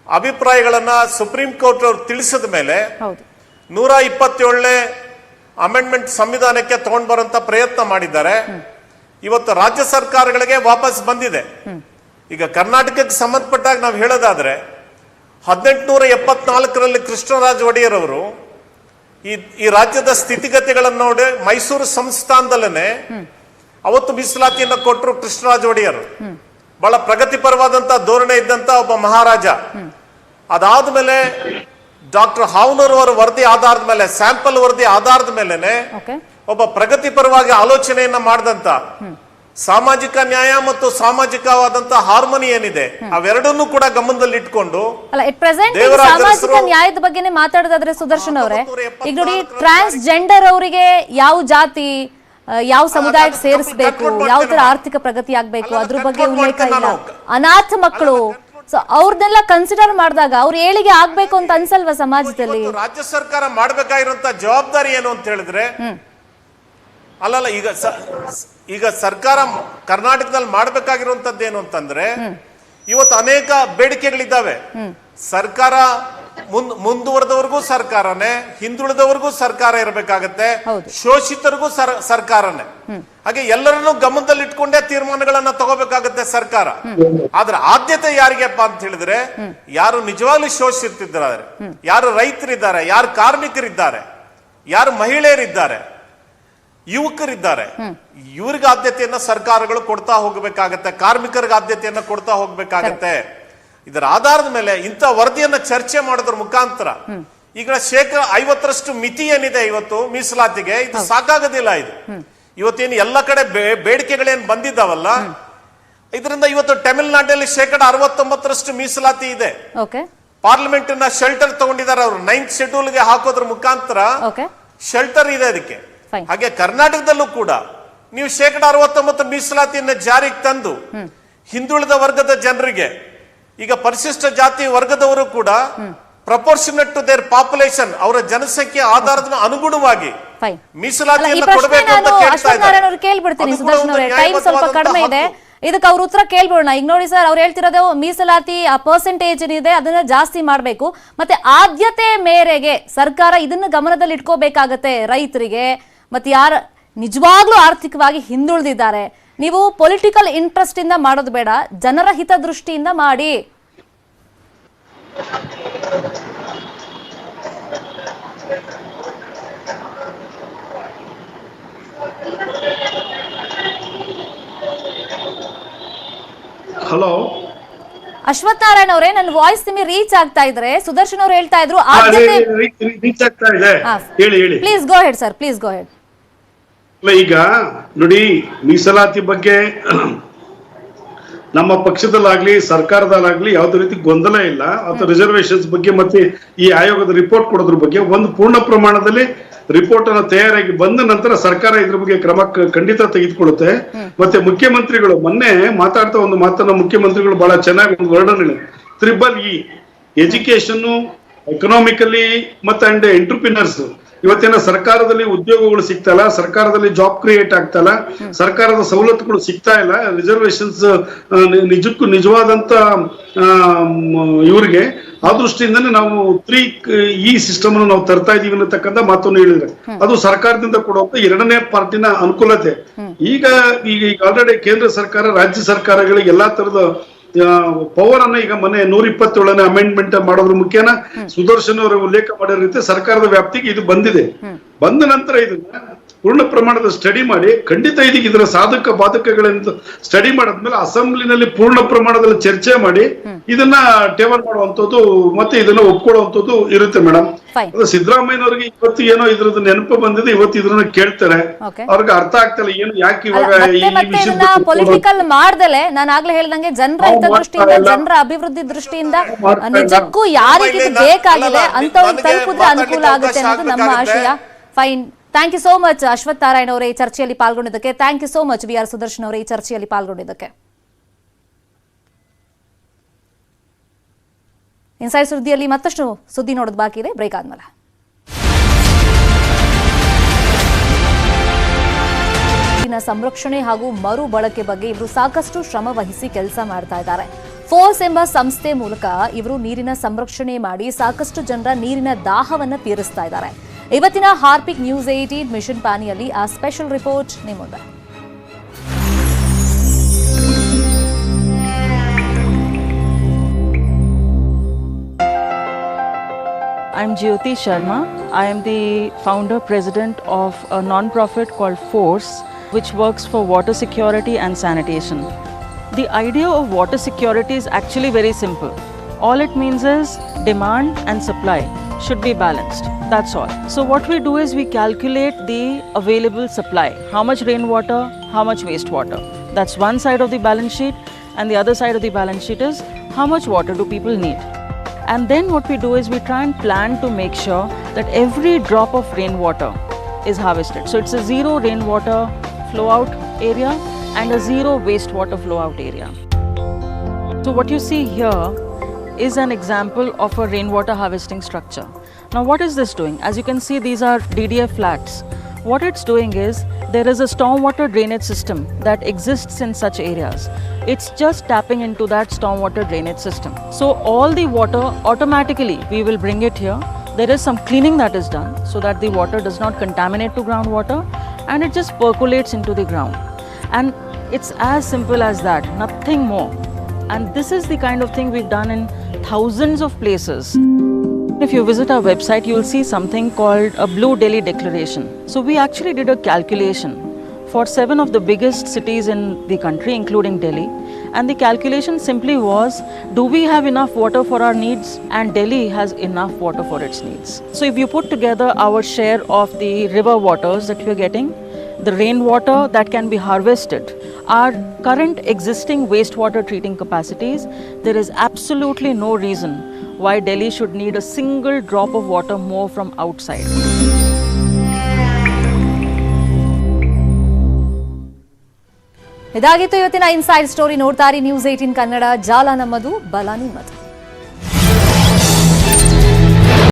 ಅಭಿಪ್ರಾಯಗಳನ್ನ ಸುಪ್ರೀಂ ಕೋರ್ಟ್ ಅವರು ತಿಳಿಸಿದ ಮೇಲೆ 127ನೇ ಅಮೆಂಡ್ಮೆಂಟ್ ಸಂವಿಧಾನಕ್ಕೆ ತಗೊಂಡ್ ಬರುವಂತ ಪ್ರಯತ್ನ ಮಾಡಿದ್ದಾರೆ. ಇವತ್ತು ರಾಜ್ಯ ಸರ್ಕಾರಗಳಿಗೆ ವಾಪಸ್ ಬಂದಿದೆ. ಈಗ ಕರ್ನಾಟಕಕ್ಕೆ ಸಂಬಂಧಪಟ್ಟಾಗ ನಾವು ಹೇಳೋದಾದ್ರೆ 1874ರಲ್ಲಿ ಕೃಷ್ಣರಾಜ ಒಡೆಯರ್ ಅವರು ಈ ರಾಜ್ಯದ ಸ್ಥಿತಿಗತಿಗಳನ್ನು ನೋಡಿ ಮೈಸೂರು ಸಂಸ್ಥಾನದಲ್ಲೇ ಅವತ್ತು ಮೀಸಲಾತಿಯನ್ನು ಕೊಟ್ಟರು ಕೃಷ್ಣರಾಜ ಒಡೆಯರ್. ಬಹಳ ಪ್ರಗತಿಪರವಾದಂತ ಧೋರಣೆ ಇದ್ದಂತ ಒಬ್ಬ ಮಹಾರಾಜ. ಅದಾದ್ಮೇಲೆ ಡಾಕ್ಟರ್ ಹಾವ್ನೂರ್ ಅವರ ವರದಿ ಆಧಾರದ ಮೇಲೆ, ಸ್ಯಾಂಪಲ್ ವರದಿ ಆಧಾರದ ಮೇಲೆನೆ ಒಬ್ಬ ಪ್ರಗತಿಪರವಾಗಿ ಆಲೋಚನೆಯನ್ನ ಮಾಡಿದಂತ ಸಾಮಾಜಿಕ ನ್ಯಾಯ ಮತ್ತು ಸಾಮಾಜಿಕವಾದಂತಹ ಹಾರ್ಮೋನಿ ಏನಿದೆ ಅವೆರಡನ್ನೂ ಕೂಡ ಗಮನದಲ್ಲಿ ಇಟ್ಕೊಂಡು
ಸಾಮಾಜಿಕ ನ್ಯಾಯದ ಬಗ್ಗೆನೇ ಮಾತಾಡೋದಾದ್ರೆ ಸುದರ್ಶನ್ ಅವರೇ, ಈಗ ನೋಡಿ, ಟ್ರಾನ್ಸ್ಜೆಂಡರ್ ಅವರಿಗೆ ಯಾವ ಜಾತಿ, ಯಾವ ಸಮುದಾಯಕ್ಕೆ ಸೇರಿಸಬೇಕು, ಯಾವ ತರ ಆರ್ಥಿಕ ಪ್ರಗತಿ ಆಗ್ಬೇಕು ಅದ್ರ ಬಗ್ಗೆ ಉಲ್ಲೇಖ ಇಲ್ಲ. ಅನಾಥ ಮಕ್ಕಳು, ಸೊ ಅವ್ರನ್ನೆಲ್ಲ ಕನ್ಸಿಡರ್ ಮಾಡಿದಾಗ ಅವ್ರ ಏಳಿಗೆ ಆಗ್ಬೇಕು ಅಂತ ಅನ್ಸಲ್ವಾ ಸಮಾಜದಲ್ಲಿ?
ಇವತ್ತು ರಾಜ್ಯ ಸರ್ಕಾರ ಮಾಡಬೇಕಾಗಿರುವಂತ ಜವಾಬ್ದಾರಿ ಏನು ಅಂತ ಹೇಳಿದ್ರೆ, ಅಲ್ಲಲ್ಲ ಈಗ ಸರ್ಕಾರ ಕರ್ನಾಟಕದಲ್ಲಿ ಮಾಡಬೇಕಾಗಿರುವಂತದ್ದು ಏನು ಅಂತಂದ್ರೆ, ಇವತ್ತು ಅನೇಕ ಬೇಡಿಕೆಗಳಿದ್ದಾವೆ. ಸರ್ಕಾರ ಮುಂದುವರೆದವ್ರಿಗೂ ಸರ್ಕಾರನೇ, ಹಿಂದುಳಿದವ್ರಿಗೂ ಸರ್ಕಾರ ಇರಬೇಕಾಗತ್ತೆ, ಶೋಷಿತರಿಗೂ ಸರ್ಕಾರನೇ. ಹಾಗೆ ಎಲ್ಲರನ್ನೂ ಗಮನದಲ್ಲಿ ಇಟ್ಕೊಂಡೇ ತೀರ್ಮಾನಗಳನ್ನ ತಗೋಬೇಕಾಗತ್ತೆ ಸರ್ಕಾರ. ಆದ್ರೆ ಆದ್ಯತೆ ಯಾರಿಗೆಪ್ಪ ಅಂತ ಹೇಳಿದ್ರೆ, ಯಾರು ನಿಜವಾಗ್ಲೂ ಶೋಷಿತಿದ್ದಾರೆ, ಯಾರು ರೈತರಿದ್ದಾರೆ, ಯಾರು ಕಾರ್ಮಿಕರಿದ್ದಾರೆ, ಯಾರು ಮಹಿಳೆಯರಿದ್ದಾರೆ, ಯುವಕರಿದ್ದಾರೆ, ಇವ್ರಿಗೆ ಆದ್ಯತೆಯನ್ನ ಸರ್ಕಾರಗಳು ಕೊಡ್ತಾ ಹೋಗ್ಬೇಕಾಗತ್ತೆ, ಕಾರ್ಮಿಕರಿಗೆ ಆದ್ಯತೆಯನ್ನ ಕೊಡ್ತಾ ಹೋಗ್ಬೇಕಾಗತ್ತೆ. ಇದರ ಆಧಾರದ ಮೇಲೆ ಇಂಥ ವರದಿಯನ್ನ ಚರ್ಚೆ ಮಾಡೋದ್ರ ಮುಖಾಂತರ ಈಗ 50% ಮಿತಿ ಏನಿದೆ ಇವತ್ತು ಮೀಸಲಾತಿಗೆ, ಇದು ಸಾಕಾಗೋದಿಲ್ಲ. ಇವತ್ತೇನು ಎಲ್ಲ ಕಡೆ ಬೇಡಿಕೆಗಳೇನು ಬಂದಿದ್ದಾವಲ್ಲ, ಇದರಿಂದ ಇವತ್ತು ತಮಿಳುನಾಡಿನಲ್ಲಿ 69% ಮೀಸಲಾತಿ ಇದೆ. ಪಾರ್ಲಿಮೆಂಟಿನ ಶೆಲ್ಟರ್ ತಗೊಂಡಿದ್ದಾರೆ ಅವರು, 9th ಶೆಡ್ಯೂಲ್ಗೆ ಹಾಕೋದ್ರ ಮುಖಾಂತರ ಶೆಲ್ಟರ್ ಇದೆ ಅದಕ್ಕೆ. ಹಾಗೆ ಕರ್ನಾಟಕದಲ್ಲೂ ಕೂಡ ನೀವು 69% ಮೀಸಲಾತಿಯನ್ನ ಜಾರಿಗೆ ತಂದು ಹಿಂದುಳಿದ ವರ್ಗದ ಜನರಿಗೆ, ಈಗ ಪರಿಶಿಷ್ಟ ಜಾತಿ ವರ್ಗದವರು ಕೂಡ ಪ್ರಪೋರ್ಷನೇಟ್ ಟು ದೇರ್ ಪಾಪ್ಯುಲೇಷನ್, ಅವರ ಜನಸಂಖ್ಯೆ ಆಧಾರದ ಅನುಗುಣವಾಗಿ ಮೀಸಲಾತಿಯನ್ನು ಕೊಡಬೇಕು ಅಂತ ಕೇಳ್ತಾ ಇದ್ದಾರೆ.
ಕೇಳ್ಬಿಡ್ತೀನಿ ಸುದರ್ಶನ್ ಅವರೇ, ಟೈಮ್ ಸ್ವಲ್ಪ ಕಡಿಮೆ ಇದೆ, ಇದಕ್ಕೆ ಅವ್ರ ಉತ್ತರ ಕೇಳ್ಬಿಡೋಣ. ಈಗ ನೋಡಿ ಸರ್, ಅವ್ರು ಹೇಳ್ತಿರೋದು ಮೀಸಲಾತಿ ಪರ್ಸೆಂಟೇಜ್ ಏನಿದೆ ಅದನ್ನ ಜಾಸ್ತಿ ಮಾಡಬೇಕು, ಮತ್ತೆ ಆದ್ಯತೆ ಮೇರೆಗೆ ಸರ್ಕಾರ ಇದನ್ನ ಗಮನದಲ್ಲಿ ಇಟ್ಕೋಬೇಕಾಗತ್ತೆ ರೈತರಿಗೆ, ಮತ್ತೆ ಯಾರು ನಿಜವಾಗ್ಲೂ ಆರ್ಥಿಕವಾಗಿ ಹಿಂದುಳಿದಿದ್ದಾರೆ. ನೀವು ಪೊಲಿಟಿಕಲ್ ಇಂಟ್ರೆಸ್ಟ್ ಇಂದ ಮಾಡೋದು ಬೇಡ, ಜನರ ಹಿತದೃಷ್ಟಿಯಿಂದ ಮಾಡಿ.
ಹಲೋ
ಅಶ್ವಥ್ ನಾರಾಯಣ್ ಅವರೇ, ನನ್ನ ವಾಯ್ಸ್ ನಿಮಗೆ ರೀಚ್ ಆಗ್ತಾ ಇದ್ರೆ, ಸುದರ್ಶನ್ ಅವ್ರು ಹೇಳ್ತಾ ಇದ್ರು
ರೀಚ್ ಆಗ್ತಾ ಇದೆ, ಹೇಳಿ ಹೇಳಿ.
Please go head sir, please go head.
ಈಗ ನೋಡಿ, ಮೀಸಲಾತಿ ಬಗ್ಗೆ ನಮ್ಮ ಪಕ್ಷದಲ್ಲಾಗ್ಲಿ ಸರ್ಕಾರದಲ್ಲಾಗ್ಲಿ ಯಾವುದೇ ರೀತಿ ಗೊಂದಲ ಇಲ್ಲ. ಅಥವಾ ರಿಸರ್ವೇಶನ್ಸ್ ಬಗ್ಗೆ ಮತ್ತೆ ಈ ಆಯೋಗದ ರಿಪೋರ್ಟ್ ಕೊಡೋದ್ರ ಬಗ್ಗೆ ಒಂದು ಪೂರ್ಣ ಪ್ರಮಾಣದಲ್ಲಿ ರಿಪೋರ್ಟ್ ಅನ್ನ ತಯಾರಾಗಿ ಬಂದ ನಂತರ ಸರ್ಕಾರ ಇದ್ರ ಬಗ್ಗೆ ಕ್ರಮ ಖಂಡಿತ ತೆಗೆದುಕೊಳ್ಳುತ್ತೆ. ಮತ್ತೆ ಮುಖ್ಯಮಂತ್ರಿಗಳು ಮೊನ್ನೆ ಮಾತಾಡ್ತಾ ಒಂದು ಮಾತನ್ನ ಮುಖ್ಯಮಂತ್ರಿಗಳು ಬಹಳ ಚೆನ್ನಾಗಿ ಒಂದು ವರ್ಣನೆ, EEE ಎಜುಕೇಶನ್, ಎಕನಾಮಿಕಲಿ ಮತ್ತೆ ಅಂಡ್ ಎಂಟರ್ಪ್ರಿನರ್ಸ್. ಇವತ್ತೇನ ಸರ್ಕಾರದಲ್ಲಿ ಉದ್ಯೋಗಗಳು ಸಿಗ್ತಾ ಇಲ್ಲ, ಸರ್ಕಾರದಲ್ಲಿ ಜಾಬ್ ಕ್ರಿಯೇಟ್ ಆಗ್ತಾ ಇಲ್ಲ, ಸರ್ಕಾರದ ಸವಲತ್ತುಗಳು ಸಿಗ್ತಾ ಇಲ್ಲ. ರಿಸರ್ವೇಶನ್ಸ್ ನಿಜಕ್ಕೂ ನಿಜವಾದಂತ ಇವ್ರಿಗೆ ಆ ದೃಷ್ಟಿಯಿಂದನೇ ನಾವು 3E ಸಿಸ್ಟಮ್ ಅನ್ನು ನಾವು ತರ್ತಾ ಇದೀವಿ ಅನ್ನತಕ್ಕಂಥ ಮಾತನ್ನು ಹೇಳಿದ್ರೆ, ಅದು ಸರ್ಕಾರದಿಂದ ಕೊಡುವಂತ ಎರಡನೇ ಪಾರ್ಟಿನ ಅನುಕೂಲತೆ. ಈಗ ಆಲ್ರೆಡಿ ಕೇಂದ್ರ ಸರ್ಕಾರ ರಾಜ್ಯ ಸರ್ಕಾರಗಳಿಗೆ ಎಲ್ಲಾ ತರದ ಪವರ್ ಅನ್ನ ಈಗ ಮೊನ್ನೆ 127ನೇ ಅಮೆಂಡ್ಮೆಂಟ್ ಮಾಡೋದ್ರ ಮುಖೇನ ಸುದರ್ಶನ್ ಅವರ ಉಲ್ಲೇಖ ಮಾಡಿರೋ ರೀತಿ ಸರ್ಕಾರದ ವ್ಯಾಪ್ತಿಗೆ ಇದು ಬಂದಿದೆ. ಬಂದ ನಂತರ ಇದನ್ನ ಪೂರ್ಣ ಪ್ರಮಾಣದ ಸ್ಟಡಿ ಮಾಡಿ ಖಂಡಿತ ಇದೀಗ ಇದರ ಸಾಧಕ ಬಾಧಕಗಳೆಂದು ಸ್ಟಡಿ ಮಾಡಿದ್ಮೇಲೆ ಅಸೆಂಬ್ಲಿನಲ್ಲಿ ಪೂರ್ಣ ಪ್ರಮಾಣದಲ್ಲಿ ಚರ್ಚೆ ಮಾಡಿ ಇದನ್ನ ಟೇಬಲ್ ಮಾಡುವಂತದ್ದು ಮತ್ತೆ ಇದನ್ನ ಒಪ್ಕೊಳ್ಳುವಂತದ್ದು ಇರುತ್ತೆ ಮೇಡಮ್. ಸಿದ್ದರಾಮಯ್ಯನವ್ರಿಗೆ ಇವತ್ತು ಏನೋ ಇದ್ರದ್ದು ನೆನಪು ಬಂದಿದೆ, ಇವತ್ತು ಇದ್ರನ್ನ ಕೇಳ್ತಾರೆ, ಅವ್ರಿಗೆ ಅರ್ಥ ಆಗ್ತಿಲ್ಲ ಏನು ಯಾಕೆ ಇವಾಗ
ಪೊಲಿಟಿಕಲ್ ಮಾಡ್ದಲೆ. ನಾನು ಆಗ್ಲೇ ಹೇಳ್ದಂಗೆ ಜನರ ಹಿತದೃಷ್ಟಿಯಿಂದ, ಜನರ ಅಭಿವೃದ್ಧಿ ದೃಷ್ಟಿಯಿಂದ ನಿಜಕ್ಕೂ ಯಾರಿಗೆ ಬೇಕಾಗಿದೆ ಅಂತವ್ರು ತಲುಪಿದ್ರೆ ಅನುಕೂಲ ಆಗುತ್ತೆ ಅನ್ನೋದು ನಮ್ಮ ಆಶಯ. Fine, thank you so much Ashwath Narayan ಅವರೇ ಈ ಚರ್ಚೆಯಲ್ಲಿ ಪಾಲ್ಗೊಂಡಿದ್ದಕ್ಕೆ. Thank you so much VR Sudarshan ಅವರೇ ಈ ಚರ್ಚೆಯಲ್ಲಿ ಪಾಲ್ಗೊಂಡಿದ್ದಕ್ಕೆ. ಇನ್ಸೈಡ್ ಸುದ್ದಿಯಲ್ಲಿ ಮತ್ತಷ್ಟು ಸುದ್ದಿ ನೋಡೋದು ಬಾಕಿ ಇದೆ, ಬ್ರೇಕ್ ಆದ್ಮೇಲೆ. ಸಂರಕ್ಷಣೆ ಹಾಗೂ ಮರು ಬಳಕೆ ಬಗ್ಗೆ ಇವರು ಸಾಕಷ್ಟು ಶ್ರಮ ವಹಿಸಿ ಕೆಲಸ ಮಾಡ್ತಾ ಇದ್ದಾರೆ. ಫೋರ್ಸ್ ಎಂಬ ಸಂಸ್ಥೆ ಮೂಲಕ ಇವರು ನೀರಿನ ಸಂರಕ್ಷಣೆ ಮಾಡಿ ಸಾಕಷ್ಟು ಜನರ ನೀರಿನ ದಾಹವನ್ನು ತೀರಿಸ್ತಾ ಇದ್ದಾರೆ. ಇವತ್ತಿನ ಹಾರ್ಪಿಕ್ ನ್ಯೂಸ್ 18 ಮಿಷನ್ ಪಾನಿಯಲ್ಲಿ ಆ ಸ್ಪೆಷಲ್ ರಿಪೋರ್ಟ್ ನಿಮ್ಮ ಮುಂದೆ.
I'm Jyoti Sharma. I am the founder president of a non-profit called Force, which works for water security and sanitation. The idea of water security is actually very simple. All it means is demand and supply should be balanced. That's all. So what we do is we calculate the available supply. How much rainwater, how much wastewater. That's one side of the balance sheet, and the other side of the balance sheet is how much water do people need. And then what we do is we try and plan to make sure that every drop of rainwater is harvested. So it's a zero rainwater flow out area and a zero wastewater flow out area. So what you see here is an example of a rainwater harvesting structure. Now what is this doing? As you can see, these are DDF flats. What it's doing is there is a stormwater drainage system that exists in such areas. It's just tapping into that stormwater drainage system. So all the water automatically we will bring it here. There is some cleaning that is done so that the water does not contaminate to groundwater, and it just percolates into the ground. And it's as simple as that, nothing more. And this is the kind of thing we've done in thousands of places. If you visit our website, you will see something called a Blue Delhi Declaration. So we actually did a calculation for 7 of the biggest cities in the country, including Delhi. And the calculation simply was, do we have enough water for our needs? And Delhi has enough water for its needs. So if you put together our share of the river waters that we are getting, the rainwater that can be harvested, our current existing wastewater treating capacities, there is absolutely no reason why Delhi should need a single drop of water more from outside.
ಇದಾಗಿತ್ತು ಇವತ್ತಿನ ಇನ್ಸೈಡ್ ಸ್ಟೋರಿ. ನೋಡ್ತಾ ಇರಿ ನ್ಯೂಸ್ 18 ಕನ್ನಡ. ಜಾಲ ನಮ್ಮದು, ಬಲ ನಿಮ್ಮದು.